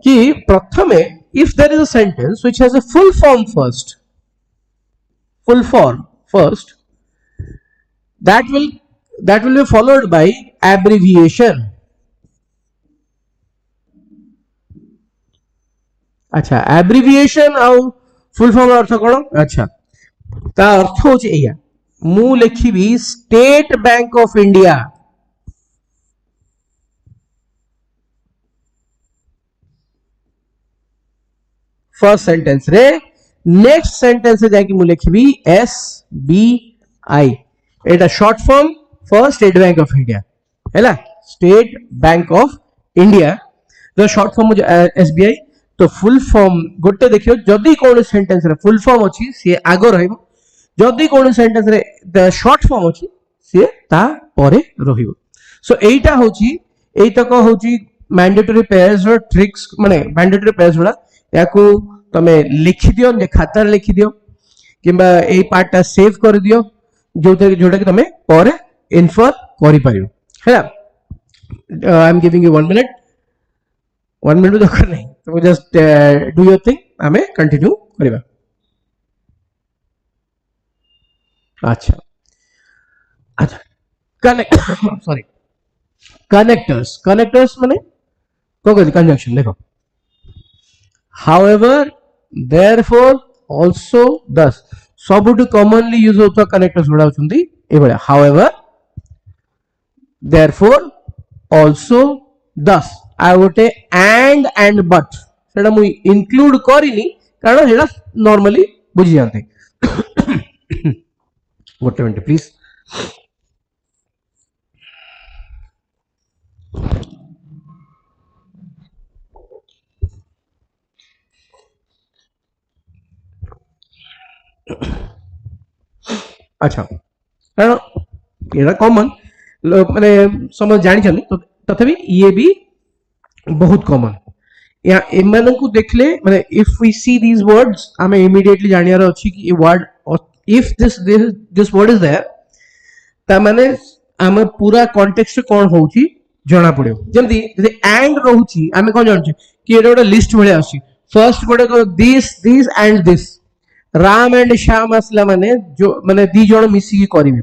କି ପ୍ରଥମେ if there is a sentence which has a full form first, that will be followed by abbreviation. अच्छा एब्रिविएशन आउ फुल फॉर्म अर्थ कौन अच्छा ता अर्थ हो एया मु लिखिबी State Bank of India first sentence रे नेक्स्ट सेंटेंस रे जाके मु लिखिबी एस बी आई एटा short form for State Bank of India हैला State Bank of India the short form SBI तो फुल फॉर्म गोटे देखियो जदी कोन सेंटेंस रे फुल फॉर्म अछि से आगो रहइबो जदी कोन सेंटेंस रे द शॉर्ट फॉर्म अछि से ता परे रहिबो सो एटा होची एतक होची मैंडेटरी पेयर्स और ट्रिक्स माने मैंडेटरी पेयर्स वाला याकू तमे लिखि दियो जे खाता लिखि दियो किबा एई पार्ट सेव कर दियो जोटा कि तमे परे इन्फर करि पारियो हैला I am giving you 1 minute दरकार नहीं तो जस्ट डू योर थिंग आमे कंटिन्यू करिबा अच्छा अच्छा कनेक्ट सॉरी कनेक्टर्स माने को कहते कंजंक्शन देखो however therefore also thus सबुठ कॉमनली यूज होता कनेक्टर्स गुडा होचंदी ए बळे however therefore also thus I would and but सेटा मु इंक्लूड करिनी कारण सेटा नॉर्मली बुझी जानते गोटे मिनट प्लीज अच्छा कारण ये कॉमन माने समझ जानी चली तो तथापि ये भी बहुत कॉमन या एमन को देखले माने if we see these words हमें इमीडिएटली जानियार अछि कि ये word if this word is there ता माने हम पूरा कॉन्टेक्स्ट कोन होउची जाना पड़ियो जल्दी जदि एंड रहउची हमें कोन जानछि कि एटा गोटे लिस्ट भले आछि फर्स्ट गोटे this and this Ram and Shyam आसला माने जो माने दी जण मिसी करिवे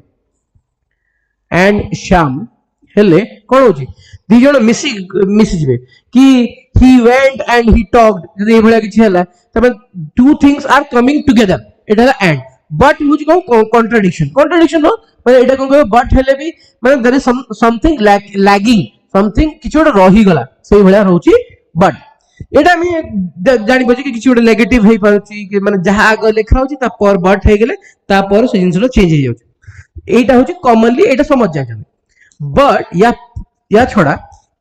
एंड श्याम हेले कोन होची दी जण मिसी जिवे कि he went and he talked जदि ए भले किछि हला तबे two things are coming together it is and but मुझे को कॉन्ट्रडिक्शन नो माने एटा को बट हेले भी माने there is something lagging something किछि ओटा रही गला सेही भले रहउची बट एटा में जानि बजे कि किछि ओटा नेगेटिव हेई पाउची कि माने जहा आग लेखा होची ता पर बट हे गेले ता पर से जिंसरो चेंज हे जाउची एटा होची कॉमनली एटा समझ जाय बट या छोड़ा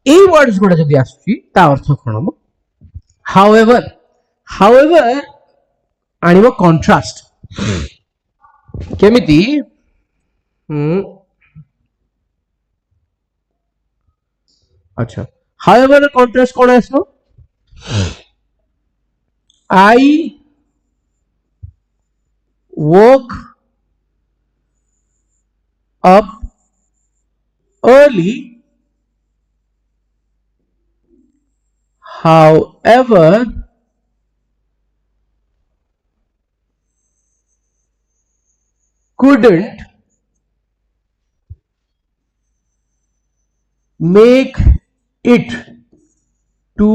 ए वर्ड्स गुडा जदि आसुची ता अर्थ कोन हो हाउएवर आनिबो कॉन्ट्रास्ट केमिति अच्छा however contrast cone आसनो I woke up early however couldn't make it to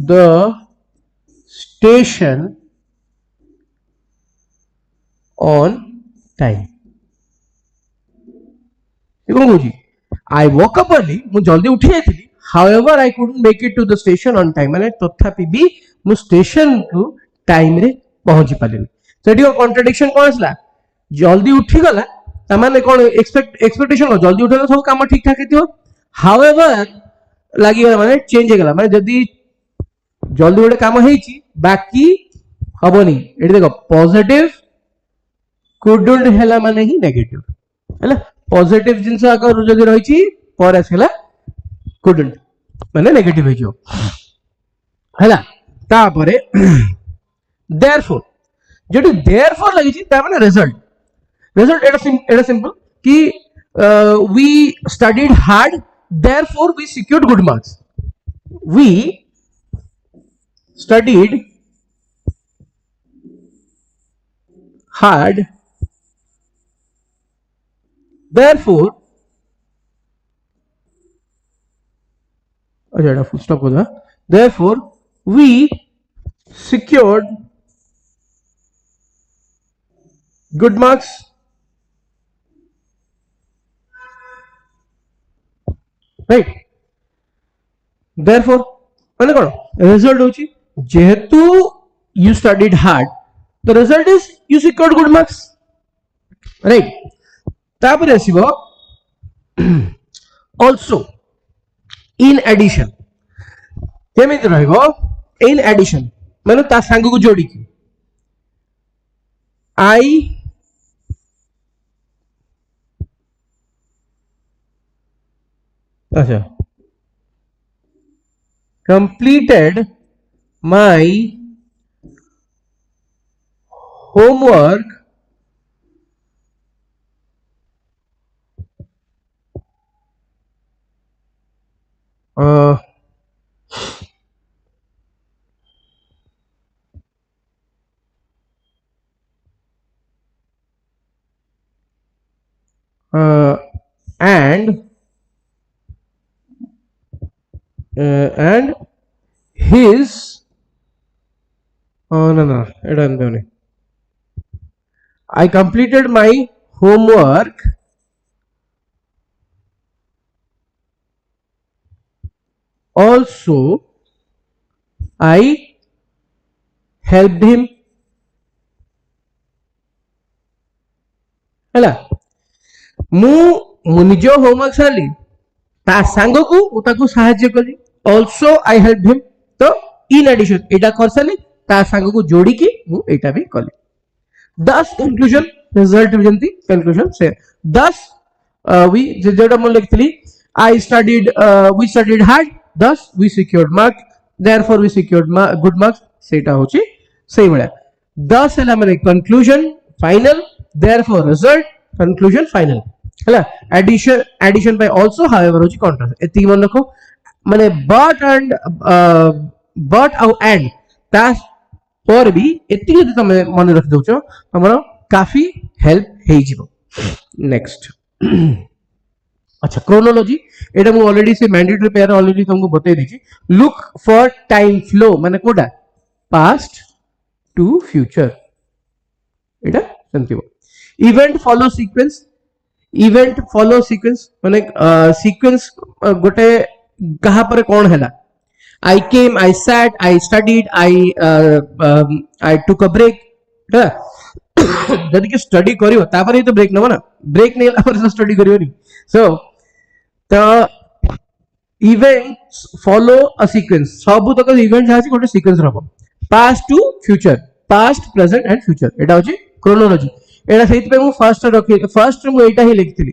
the station on time I woke up early मु जल्दी उठी जाइथिली however I couldn't make it to the station on time माने तथापि भी मु station को time रे पहुंची पालिनी सेठी कॉन्ट्रडिक्शन कोन आसला जल्दी उठी गला त माने कोन एक्सपेक्टेशन जल्दी उठला सब काम ठीक ठाक हेतियो however लागि गला माने चेंज हे गला माने जदी जल्दी गोटे काम हेची बाकी हबनी एठी देखो पॉजिटिव couldn't हेला माने ही नेगेटिव हैला पॉजिटिव जिंस अगर जदी रहिची पर आसला couldn't माने नेगेटिव हे जो हैला ता परे therefore जदी therefore लागि छि ता माने रिजल्ट एटा सिंपल कि we studied hard therefore we secured good marks we studied hard therefore अच्छा फुल स्टॉप हो जा therefore we secured good marks, right? Therefore माने कौन result होची जेहेतु you studied hard, the result is you secured good marks, right? तापर आसीबो also in addition केमिति रहइबो in addition माने ता संग को जोड़ी की I अच्छा completed my homework and his no এটা আনতে হবে I completed my homework also I helped him ହେଲା मु निज होमवर्क सारी ता सांग को ताको सहाय्य कली also I helped him तो in addition एटा कर साली ता सांग को जोड़ी की मु एटा भी कली thus conclusion result जेंती conclusion से thus we जेटा मन लिखतली I studied we studied hard thus we secured mark therefore we secured good marks सेटा होची सही बळा thus हला माने conclusion final therefore result conclusion final हला addition by also however होची contrast एती मन रखो माने but and and ता पर भी एती जदि तमे मन रख दोचो हमरो काफी हेल्प हेई जिवो नेक्स्ट अच्छा क्रोनोलॉजी एटा मु ऑलरेडी से मैंडेटरी पेयर ऑलरेडी तुमको बतै दिछि लुक फॉर टाइम फ्लो माने कोडा past to future Etah संतिबो event follow sequence माने सीक्वेंस गोटे कहा पर कोन हैला I came, I sat, I studied, I took a break. जदि के स्टडी करियो तापर ही तो ब्रेक नबो ना ब्रेक नहीं ला पर स्टडी करियो नी so the events follow a sequence सब तक इवेंट्स आछि गोटे सीक्वेंस रहबो past to future past present and future एटा होची क्रोनोलॉजी एटा सेति पे मु फर्स्ट मु एटा ही लिखतिली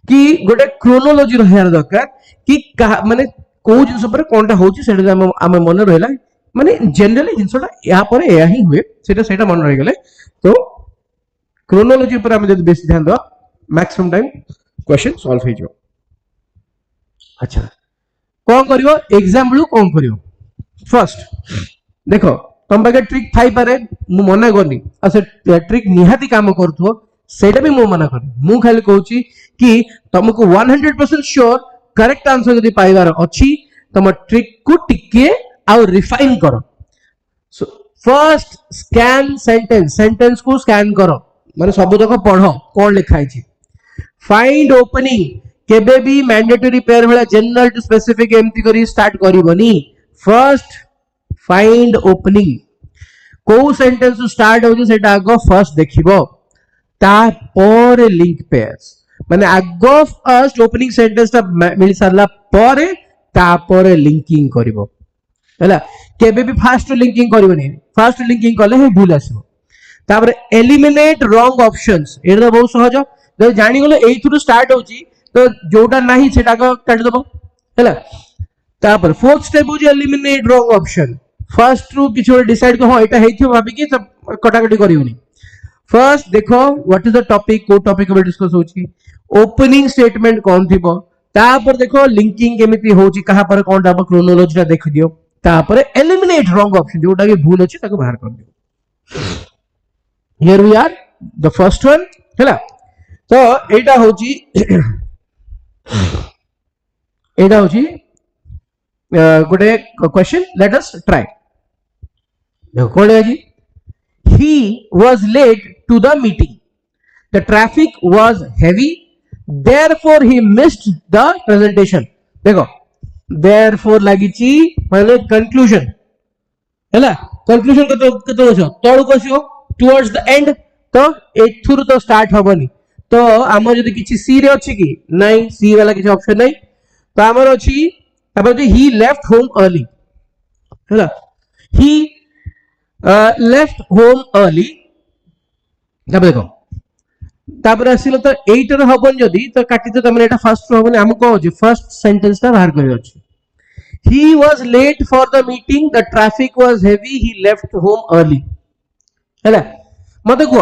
कि गोटे क्रोनोलॉजी रहयार दरकार कि माने को जिंस पर कोनटा होची सेटा हम मन रहला माने जनरली जिंसटा या पर या ही हुए सेटा मन रह गेले तो क्रोनोलॉजी पर हम जब बेसी ध्यान दो मैक्सिमम टाइम क्वेश्चन सॉल्व हो जाओ अच्छा कौन करियो एग्जांपल कौन करियो फर्स्ट देखो तुम पाके ट्रिक थाई पारे मु मना करनी आ से ट्रिक निहाती काम करथो सेटा भी मु मना करनी मु खाली कहूची कि तुमको 100% श्योर करेक्ट आंसर यदि पाइबार अछि तुम ट्रिक को टिके आ रिफाइन करो सो फर्स्ट स्कैन सेंटेंस को स्कैन करो माने सब तक पढ़ो कौन लिखा है फाइंड ओपनिंग केबे भी मैंडेटरी पेयर वाला जनरल टू स्पेसिफिक एमती करी स्टार्ट करिवनी फर्स्ट फाइंड ओपनिंग को सेंटेंस स्टार्ट हो सेटा आगो फर्स्ट देखिबो ता पर लिंक पेयर्स माने आगो फर्स्ट ओपनिंग सेंटेंस ता मिल सरला पर ता पर लिंकिंग करिवो हैला केबे भी फास्ट लिंकिंग करिवनी फास्ट लिंकिंग करले हे भूल आसीबो तापर एलिमिनेट रॉन्ग ऑप्शंस एटा बहुत सहज जब जानि गले एई थ्रू स्टार्ट होची तो जोटा नाही सेटा को काट दबो हैला तापर फोर्थ स्टेप हो एलिमिनेट रॉन्ग ऑप्शन फर्स्ट रू किछ डिसाइड को हां एटा हेथियो भाबी कि सब कटाकटी करिवनी फर्स्ट देखो व्हाट इज द टॉपिक को टॉपिक पे डिस्कस होची ओपनिंग स्टेटमेंट कोन थिबो तापर देखो लिंकिंग केमिति होची कहा पर कोन डाबो क्रोनोलॉजी देख दियो तापर एलिमिनेट रॉन्ग ऑप्शन जोटा के भूल अछि ताको बाहर कर दियो here we are the first one हैला तो एटा होची गोटे क्वेश्चन लेट अस ट्राई देखो कौन है जी, he was late to the meeting, the traffic was heavy, therefore he missed the presentation. देखो therefore लागिची माने conclusion हैला, conclusion कतो अछि तळु कसियो towards the end, तो एथुरु तो स्टार्ट हबनी, तो आम जदि किछि सी रे अछि कि नहीं, सी वाला किछि ऑप्शन नहीं, तो आमर अछि तापर जे he left home early हैला, he left home early, तापर देखो तापर आसिलो तो 8 रे हबन जदि तो काटि तो तमने एटा फर्स्ट रो हबनी, हम को अछि फर्स्ट सेंटेंस ता बाहर करियो अछि, he was late for the meeting, the traffic was heavy, he left home early हैला। मते को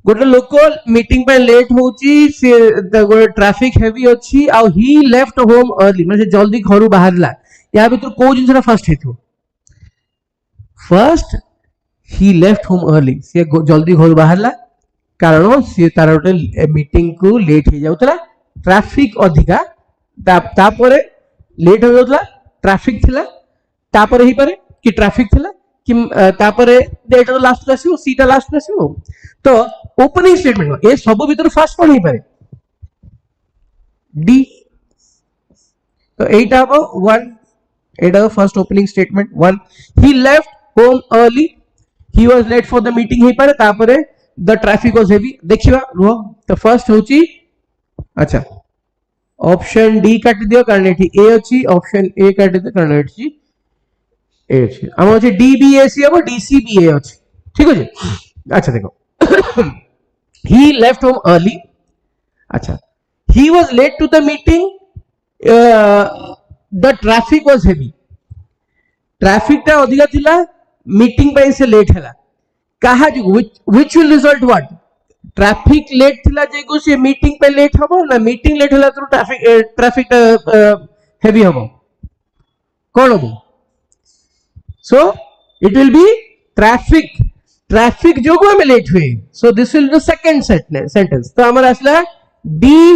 गोटे लोक मीटिंग पे लेट होची, से गोटे ट्रैफिक हेवी अछि आ ही लेफ्ट होम अर्ली माने जल्दी घर बाहरला, या भीतर को जिनसरा फर्स्ट हेथो, फर्स्ट ही लेफ्ट होम अर्ली, से जल्दी घर बाहरला कारण से तार गोटे मीटिंग को लेट हो जाउतला, ट्रैफिक अधिका तापरे लेट हो जाउतला, ट्रैफिक थिला तापरे ही पारे कि ट्रैफिक थिला कि तापरे डेटा लास्ट रे आसीबो, सीटा लास्ट रे आसीबो, तो ओपनिंग स्टेटमेंट ए सब भीतर फास्ट कोन ही पारे डी, तो एटा हबो 1, एटा first opening statement 1, he left home early, he was late for the meeting ही पारे, तापरे the traffic was heavy, देखिबा रुहो, तो फर्स्ट होची अच्छा ऑप्शन डी काटि दियो कारण एठी ए अछि, ऑप्शन ए काटि दियो कारण एठी ए अछि, हम अछि डी बी ए सी हबो, डी सी बी ए अछि, ठीक अछि। अच्छा देखो he left home early, अच्छा he was late to the meeting, the traffic was heavy, traffic ता अधिका थिला, मीटिंग पे से लेट हला, कहा जो which will result what, traffic late थिला जे को से मीटिंग पे लेट हबो ना, मीटिंग लेट हला तो ट्रैफिक हेवी हबो, कोन हबो, so it will B traffic, traffic जो को हमें लेट हुए, so this will be the second sentence, तो हमारा असला डी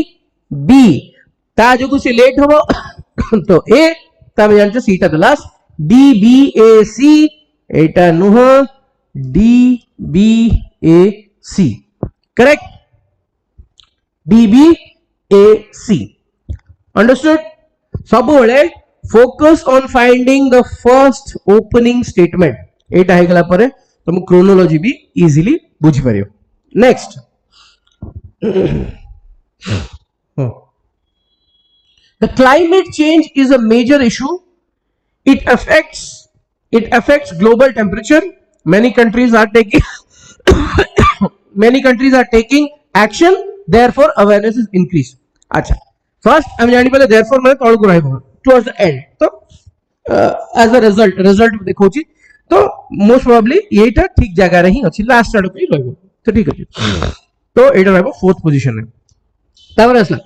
बी ता जो को से लेट हबो तो ए ता हम जानते सीटा द लास्ट डी बी ए सी, एटा नुह डी बी ए सी, करेक्ट, डी बी ए सी, अंडरस्टूड। सब बेले focus on finding the first opening statement, एटा हे गला परे तुम क्रोनोलॉजी भी इजीली बुझी परियो। Next the climate change is a major issue, it affects global temperature, many countries are taking many countries are taking action, therefore awareness is increased। अच्छा first हम जानी पहले therefore मैं तौड़ को रहबो towards the end, तो as a result देखो छी, तो मोस्ट प्रोबेबली एटा ठीक जगह रे ही अछि, लास्ट आड़ पे रहबो, तो ठीक अछि, तो एटा रहबो फोर्थ पोजीशन रे। तापर असला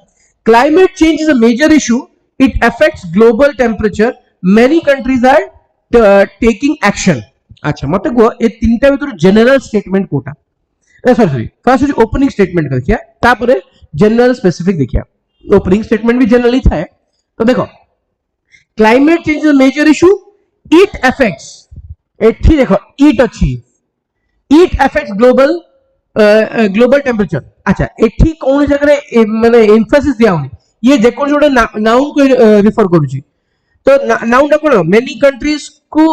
climate change is a major issue, it affects global temperature, many countries are taking action। अच्छा मते गो ए तीनटा भीतर जनरल स्टेटमेंट कोटा, सॉरी फर्स्ट जो ओपनिंग स्टेटमेंट देखिया, तापर जनरल स्पेसिफिक देखिया, ओपनिंग स्टेटमेंट भी जनरली था, तो देखो climate change is a major issue, it affects, एठी देखो इट अच्छी, इट अफेक्ट्स ग्लोबल टेम्परेचर। अच्छा एठी कौन जगह माने एम्फेसिस दिया होनी, ये जेकोन जोड़े नाउन को रिफर करूची, तो नाउन टा कोन मेनी कंट्रीज को,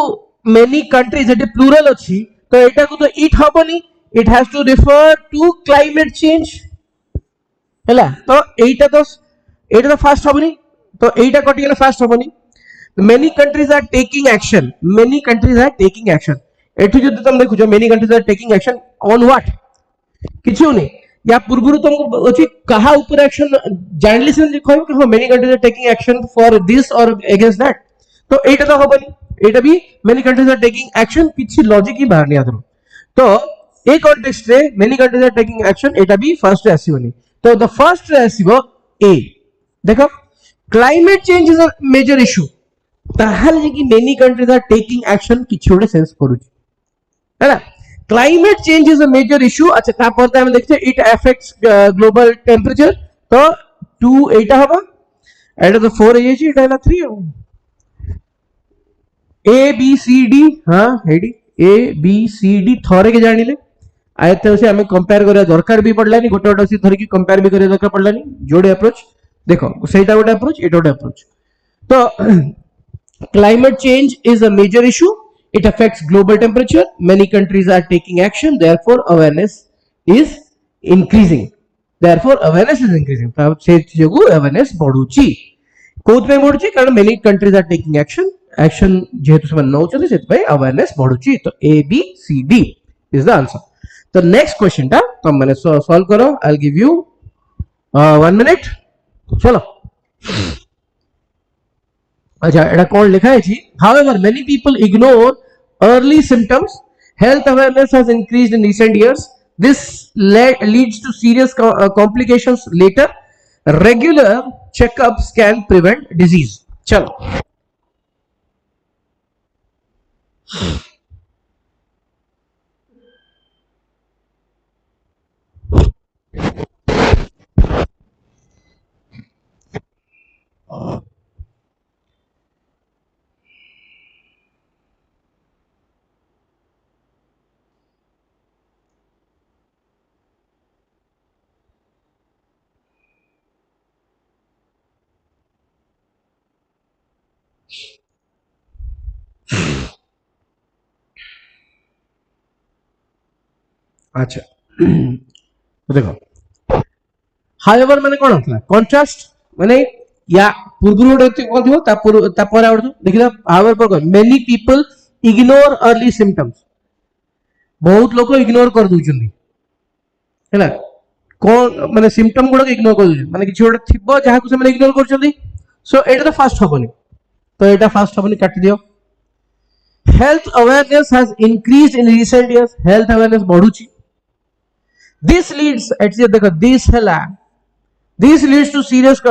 मेनी कंट्रीज एटे प्लूरल अछि, तो एटा को तो इट हबनी, it has to refer to climate change हैला, तो एटा तो फास्ट हबनी, तो एटा कटि गेला फास्ट हबनी, many countries are taking action, many countries are taking action, एठी जदि तुम देखु जो many countries are taking action on what, किछु नहीं, या पूर्वरु तुमको अछि कहा ऊपर एक्शन जानली से जे कहबो कि हां many countries are taking action for this और अगेंस्ट दैट, तो एटा तो हबनी, एटा भी many countries are taking action, किछि लॉजिक ही बाहर नहीं आदरो, तो ए कॉन्टेक्स्ट रे many countries are taking action, एटा भी फर्स्ट रे आसीबनी, तो द फर्स्ट रे आसीबो ए। देखो climate change is a major issue, ताहल जे कि many countries are taking action किछि ओडे सेंस करूची हैला, climate change is a major issue. अच्छा तापर हम देखते इट अफेक्ट्स ग्लोबल टेम्परेचर, तो 2 एटा हबो, एटा तो 4 एजी, एटा 3 हो, ए बी सी डी, हां हेडी ए बी सी डी थरे के जानिले आयते से हमें कंपेयर करिया दरकार भी पड़लानी गोटे गोटे से धरिकी कंपेयर भी करिया दरकार पड़लानी जोड़े अप्रोच देखो सेटा गोटे अप्रोच एटा गोटे अप्रोच तो climate change is a major issue. It affects global temperature. Many countries are taking action. Therefore, awareness is increasing. Therefore, awareness is increasing. से जो awareness बढ़ुची. कोथ में बढ़ुची कारण many countries are taking action. Action जेहेतु समय नौ चलते से भाई awareness बढ़ुची. तो A, B, C, D is the answer. तो next question टा तो मैंने solve करो. I'll give you 1 minute. चलो. अच्छा एटा कौन लिखा है जी however many people ignore early symptoms health awareness has increased in recent years this leads to serious complications later regular checkups can prevent disease चलो अच्छा तो देखो हाउएवर माने कोन होतला कॉन्ट्रास्ट माने या पूर्व रोड कोन थियो ता पर आउट देखिला हाउएवर पर many people ignore early symptoms बहुत लोग इग्नोर कर दूचंदी हैला कौन माने सिम्पटम गुडा इग्नोर कर दूचंदी माने किछि गोटे थिबो जहा को से माने इग्नोर करचंदी सो एटा तो फास्ट हबनी तो एटा फास्ट हबनी काटि दियो health awareness has increased in recent years health awareness बढ़ुची this leads actually देखो this हला this leads to serious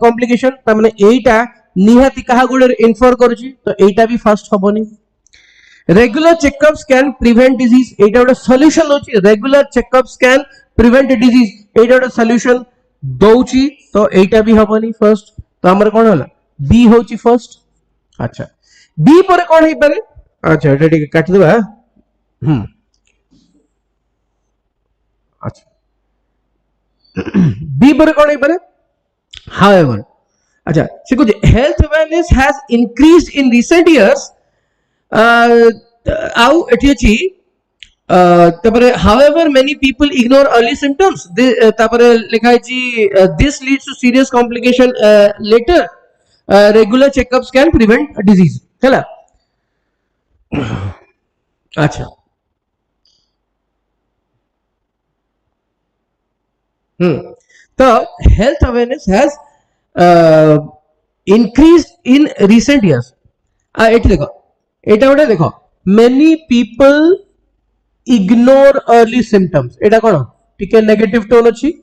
complication त माने एटा निहाती कहा गुडे इन्फर करूची तो एटा भी फास्ट हबनी regular checkups can prevent disease एटा गोटे सॉल्यूशन होची regular checkups can prevent disease एटा गोटे सॉल्यूशन दोची तो एटा भी हबनी फर्स्ट तो हमर कोन होला बी होची फर्स्ट अच्छा बी पर कोन हे पारे अच्छा एटा ठीक काट देबा अच्छा बी पर कोन हे पारे हाउएवर अच्छा से कुछ health awareness has increased in recent years आउ एठी अछि तापरे however many people ignore early symptoms तापरे लिखा अछि this leads to serious complication later regular checkups can prevent disease हैला अच्छा तो health awareness has increased in recent years एठी देखो एटा गोटे देखो many people ignore early symptoms एटा कोन टिके नेगेटिव टोन अछि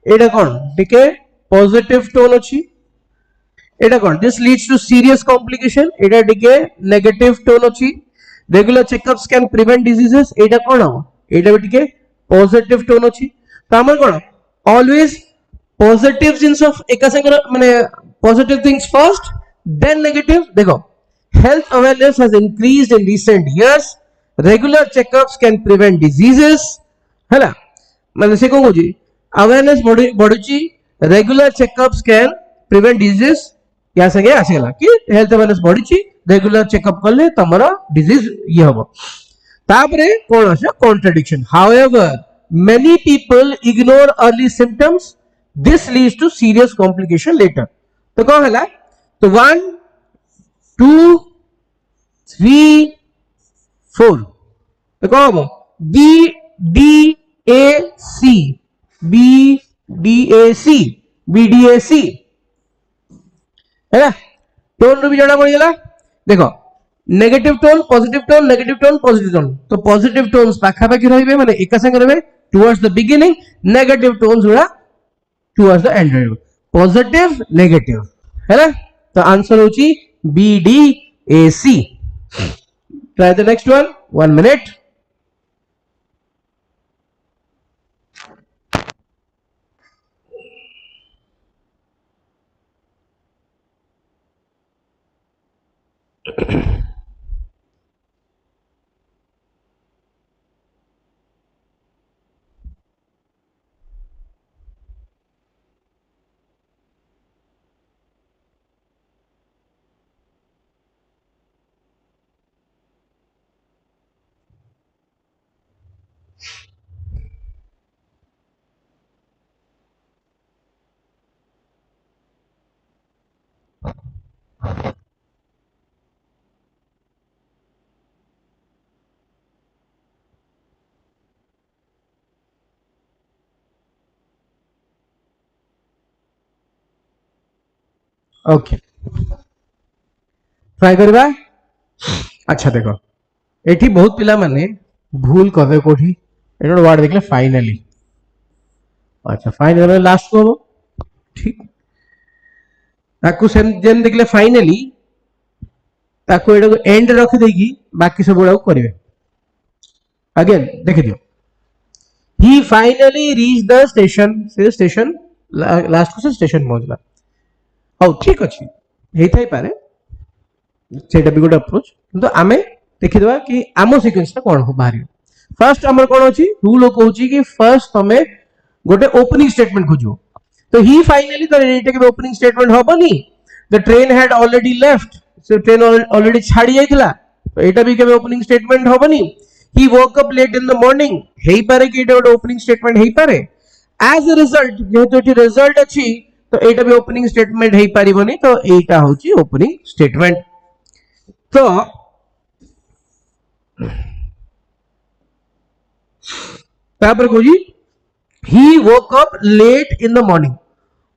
एटा कोन टिके पॉजिटिव टोन अछि एटा कोन this leads to serious complication एटा टिके नेगेटिव टोन अछि regular checkups can prevent diseases एटा कोन हो एटा भी टिके पॉजिटिव टोन अछि तो हमर कोन ऑलवेज पॉजिटिव थिंग्स ऑफ एका संगे माने positive things first then negative देखो health awareness has increased in recent years regular checkups can prevent diseases हैला माने से कोन होजी अवेयरनेस बढ़ुची regular checkups can prevent diseases या संगे आसेला कि हेल्थ अवेयरनेस बढ़ुची रेगुलर चेकअप करले तमरा डिजीज ये हबो तापरे कोन आसे contradiction however many people ignore early symptoms this leads to serious complication later तो कौन है तो 1 2 3 4 तो कौन हो B D A C B D A C B D A C है ना टोन रू भी जाना पड़ेगा देखो negative tone positive tone negative tone positive tone तो पॉजिटिव टोन्स पाखा पाखी रहिबे माने एका संगे रहिबे towards the beginning negative tones गुड़ा towards the end रहिबे positive negative है ना तो आंसर होची B D A C try the next one 1 minute okay try करबा। अच्छा देखो एठी बहुत पिला माने भूल करे कोठी एटा वर्ड देखले फाइनली। अच्छा फाइनली लास्ट को ठीक ताकू सेम जेम देखले फाइनली ताकू एटा को एंड रख देगी बाकी सब गुड़ा करेंगे। अगेन देख दियो ही फाइनली रीच द स्टेशन से स्टेशन लास्ट को से स्टेशन पहुंचला। हाउ ठीक अच्छी हे थाई पारे सेटा भी गोटे अप्रोच किंतु आमे देखि देबा कि आमो सीक्वेंस ता कोन हो बाहरी। फर्स्ट हमर कोन अछि रूल कहूची कि फर्स्ट तमे गोटे ओपनिंग स्टेटमेंट खोजो। तो ही फाइनली तो एटा के ओपनिंग स्टेटमेंट होबनी the train had already left से ट्रेन ऑलरेडी छाड़ी जाइतला तो एटा भी के ओपनिंग स्टेटमेंट होबनी। He woke up late in the morning हेई पारे कि एटा गोटे ओपनिंग स्टेटमेंट हेई पारे। एज अ रिजल्ट जेहेतु एटी रिजल्ट अछि तो एटा भी ओपनिंग स्टेटमेंट हेई पारिबनी तो एटा होची ओपनिंग स्टेटमेंट। तो तापर कोजी ही woke up late in the morning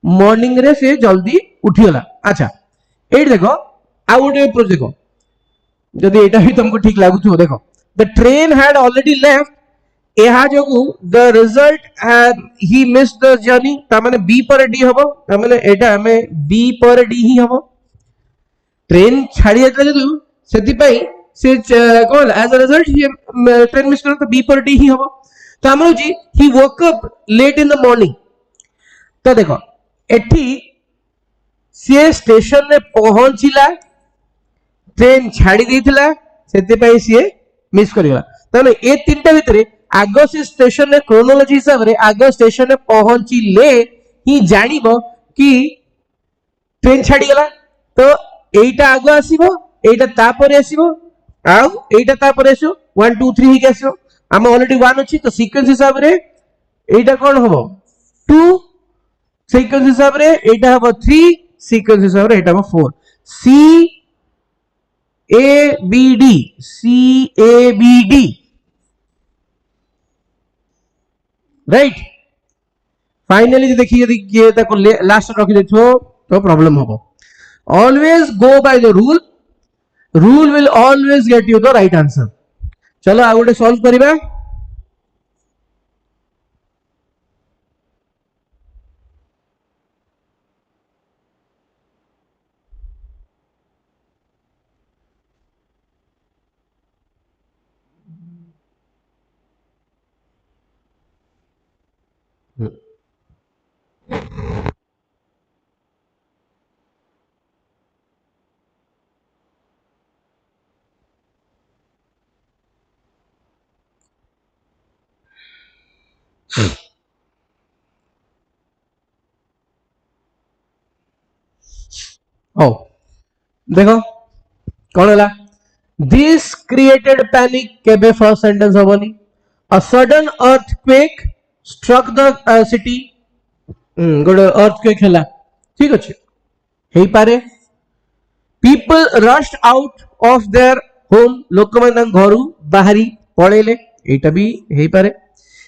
morning रे से जल्दी उठी गला। अच्छा एट देखो आ गोटे अप्रोच देखो जदि एटा भी तुमको ठीक लागुथो देखो the train had already left एहा जोगु the result he miss the journey ता माने बी पर डी हबो ता माने एटा हमें बी पर डी ही हबो। ट्रेन छाड़ी जाता जदि सेति पई से कोन as a result he train miss कर तो बी पर डी ही हबो। तो हमरो जी he woke up late in the morning तो देखो एठी से स्टेशन रे पहुंचिला ट्रेन छाड़ी देथिला सेति पई से मिस करिला। तने ए तीनटा भितरे आगो से स्टेशन रे क्रोनोलॉजी हिसाब रे आगो स्टेशन रे पहुंचिले ही जानिबो कि ट्रेन छाड़ी गला तो एटा आगो आसीबो एटा तापर आसीबो आउ एटा तापर आसीबो 1 2 3 ही आसीबो। हम ऑलरेडी 1 अछि तो सीक्वेंस हिसाब रे एटा कोन होबो 2 सीक्वेंस हिसाब रे एटा हबो 3 सीक्वेंस हिसाब रे एटा हबो 4 C A B D C A B D right. Finally देखिए यदि ये ताको लास्ट रखि देथो तो प्रॉब्लम होबो। Always go by the rule rule will always get you the right answer. चलो आ गोटे सॉल्व करिबा। ओ देखो कौन है दिस क्रिएटेड पैनिक केबे फर्स्ट सेंटेंस होबनी a sudden earthquake struck the city गोटे अर्थक्वेक हैला ठीक अच्छे हेई पारे। People rushed out of their home लोक मान घर बाहरी पळेले एटा भी हेई पारे।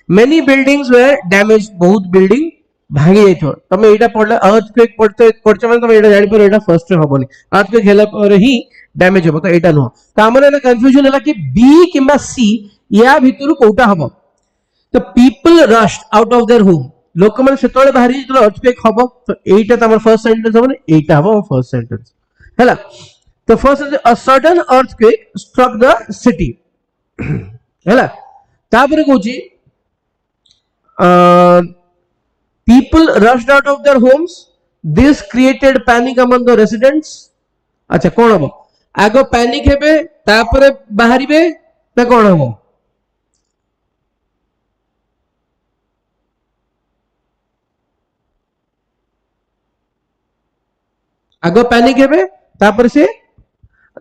मेनी बिल्डिंग्स वेयर डैमेज बहुत बिल्डिंग भांगी जाइथो तमे एटा पडला अर्थक्वेक पडछ माने तमे एटा जानि पर एटा फर्स्ट रे होबनी अर्थक्वेक हेला पर ही डैमेज होबो तो एटा नो त हमर एना कंफ्यूजन हला कि बी किबा सी या भितरु कोटा हबो। तो people rushed out of their home लोक मान सेतोले बाहरी जेतोले अर्थक्वेक हबो तो एटा त हमर फर्स्ट सेंटेंस होबनी एटा हबो फर्स्ट सेंटेंस हैला। तो first a sudden earthquake struck the city हैला तापर कहूची people rushed out of their homes this created panic among the residents। अच्छा कौन हम आगो पैनिक हेबे तापरे बाहरिबे ना कौन हम आगो पैनिक हेबे तापरे से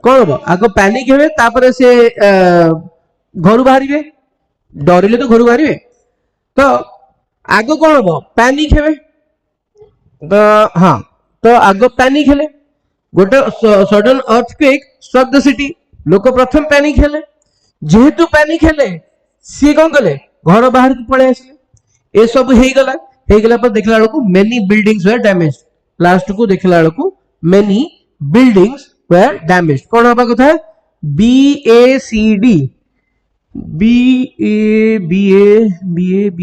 कौन हम आगो पैनिक हेबे तापरे से घर बाहरिबे डरिले तो घर बाहर तो आग कौन हम पैनिक हे तो हाँ तो आग पैनिक हेले गोटे sudden earthquake struck the city लोक प्रथम पैनिक हेले जेहेतु पैनिक हेले सी कौन कले घर बाहर को पड़े आसले ए सब हो गला पर देखला बेलू मेनी बिल्डिंग्स वर डैमेज लास्ट को देखला बेलू मेनी बिल्डिंग्स वर डैमेज कौन हवा कथा BACD BACD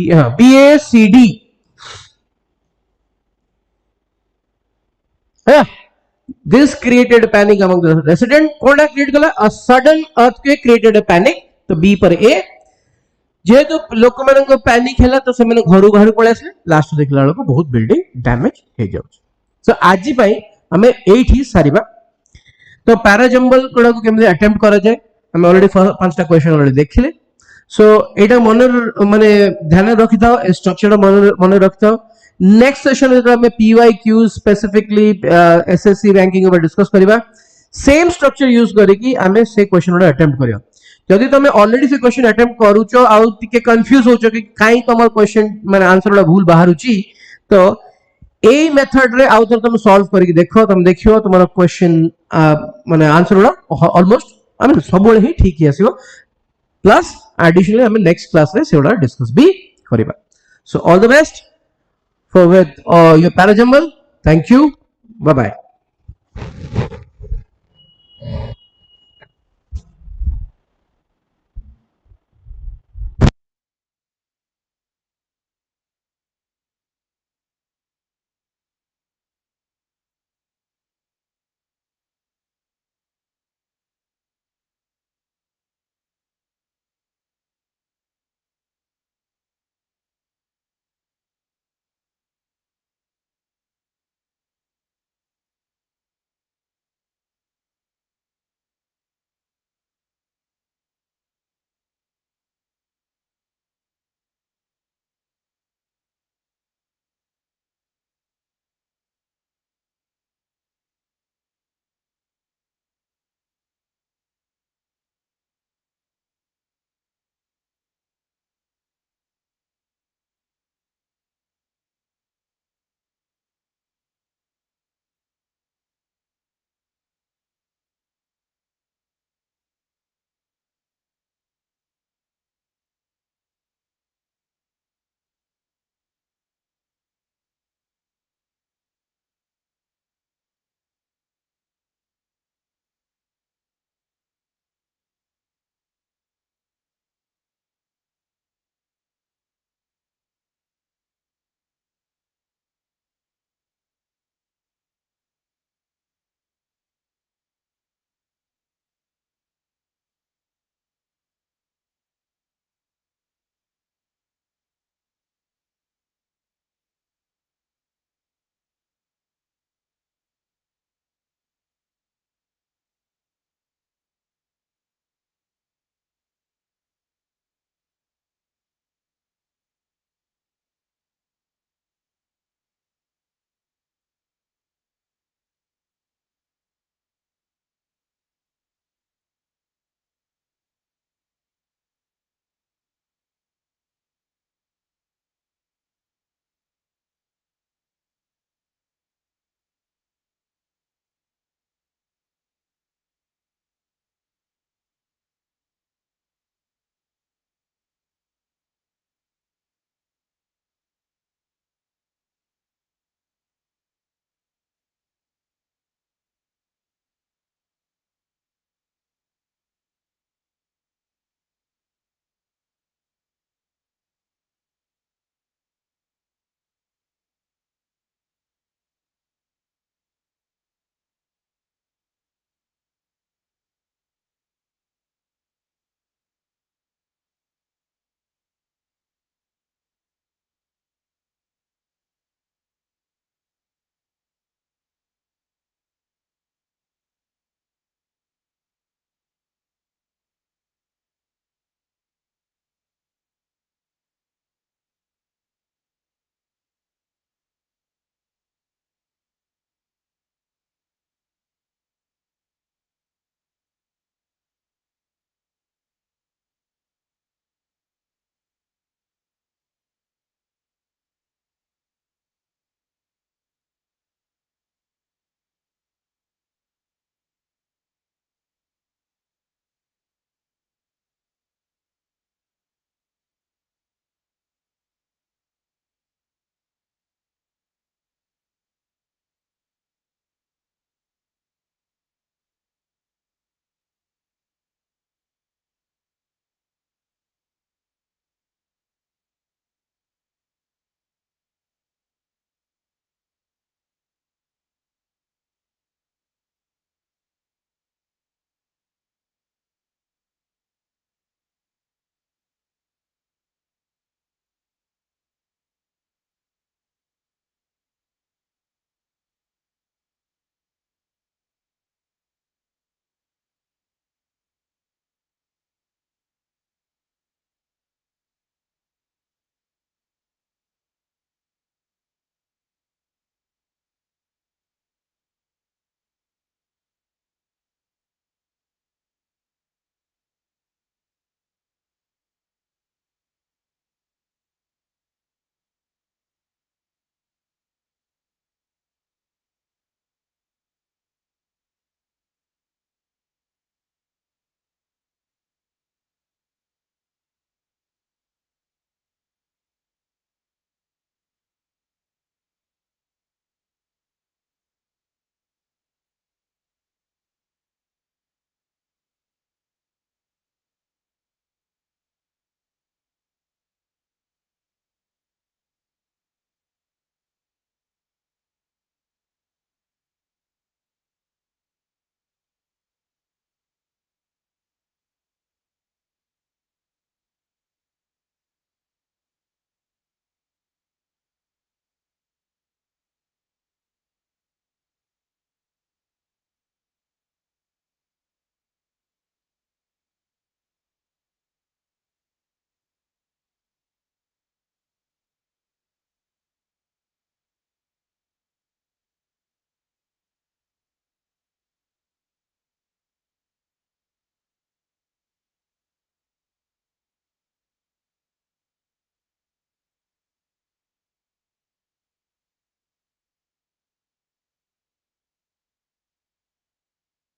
This created panic among the resident. कौन क्रिएट कला a sudden earthquake created a panic तो B पर A जेहेतु लोक मान पैनिक है तो से घर बाहर पड़े आसले लास्ट देखला बेलू बहुत बिल्डिंग डैमेज हो जाउछ सो आज आम एठी सारिबा तो पैरा जंबल गुड़ा को केमते अटेम्प्ट करा जाए हम ऑलरेडी 5टा क्वेश्चन ऑलरेडी देखिले सो एटा मन माने ध्यान रखि था स्ट्रक्चर मन रखि था नेक्स्ट सेशन में हम PYQ स्पेसिफिकली SSC रैंकिंग ऊपर डिस्कस करबा सेम स्ट्रक्चर यूज करके आमे से क्वेश्चन उडा अटेम्प्ट करियो जदि तमे ऑलरेडी से क्वेश्चन अटेम्प्ट करूचो आ टिके कंफ्यूज होचो कि काई तमर क्वेश्चन माने आंसर उडा भूल बाहरुची तो ए मेथड रे आउ तुम सॉल्व करके देखो तुम देखियो तुम्हारा क्वेश्चन माने आंसर उडा ऑलमोस्ट आई मीन सब ही ठीक ही आसीबो प्लस एडिशनली हम नेक्स्ट क्लास रे सेउडा डिस्कस भी करिबा so all the best for with your para jumble thank you bye bye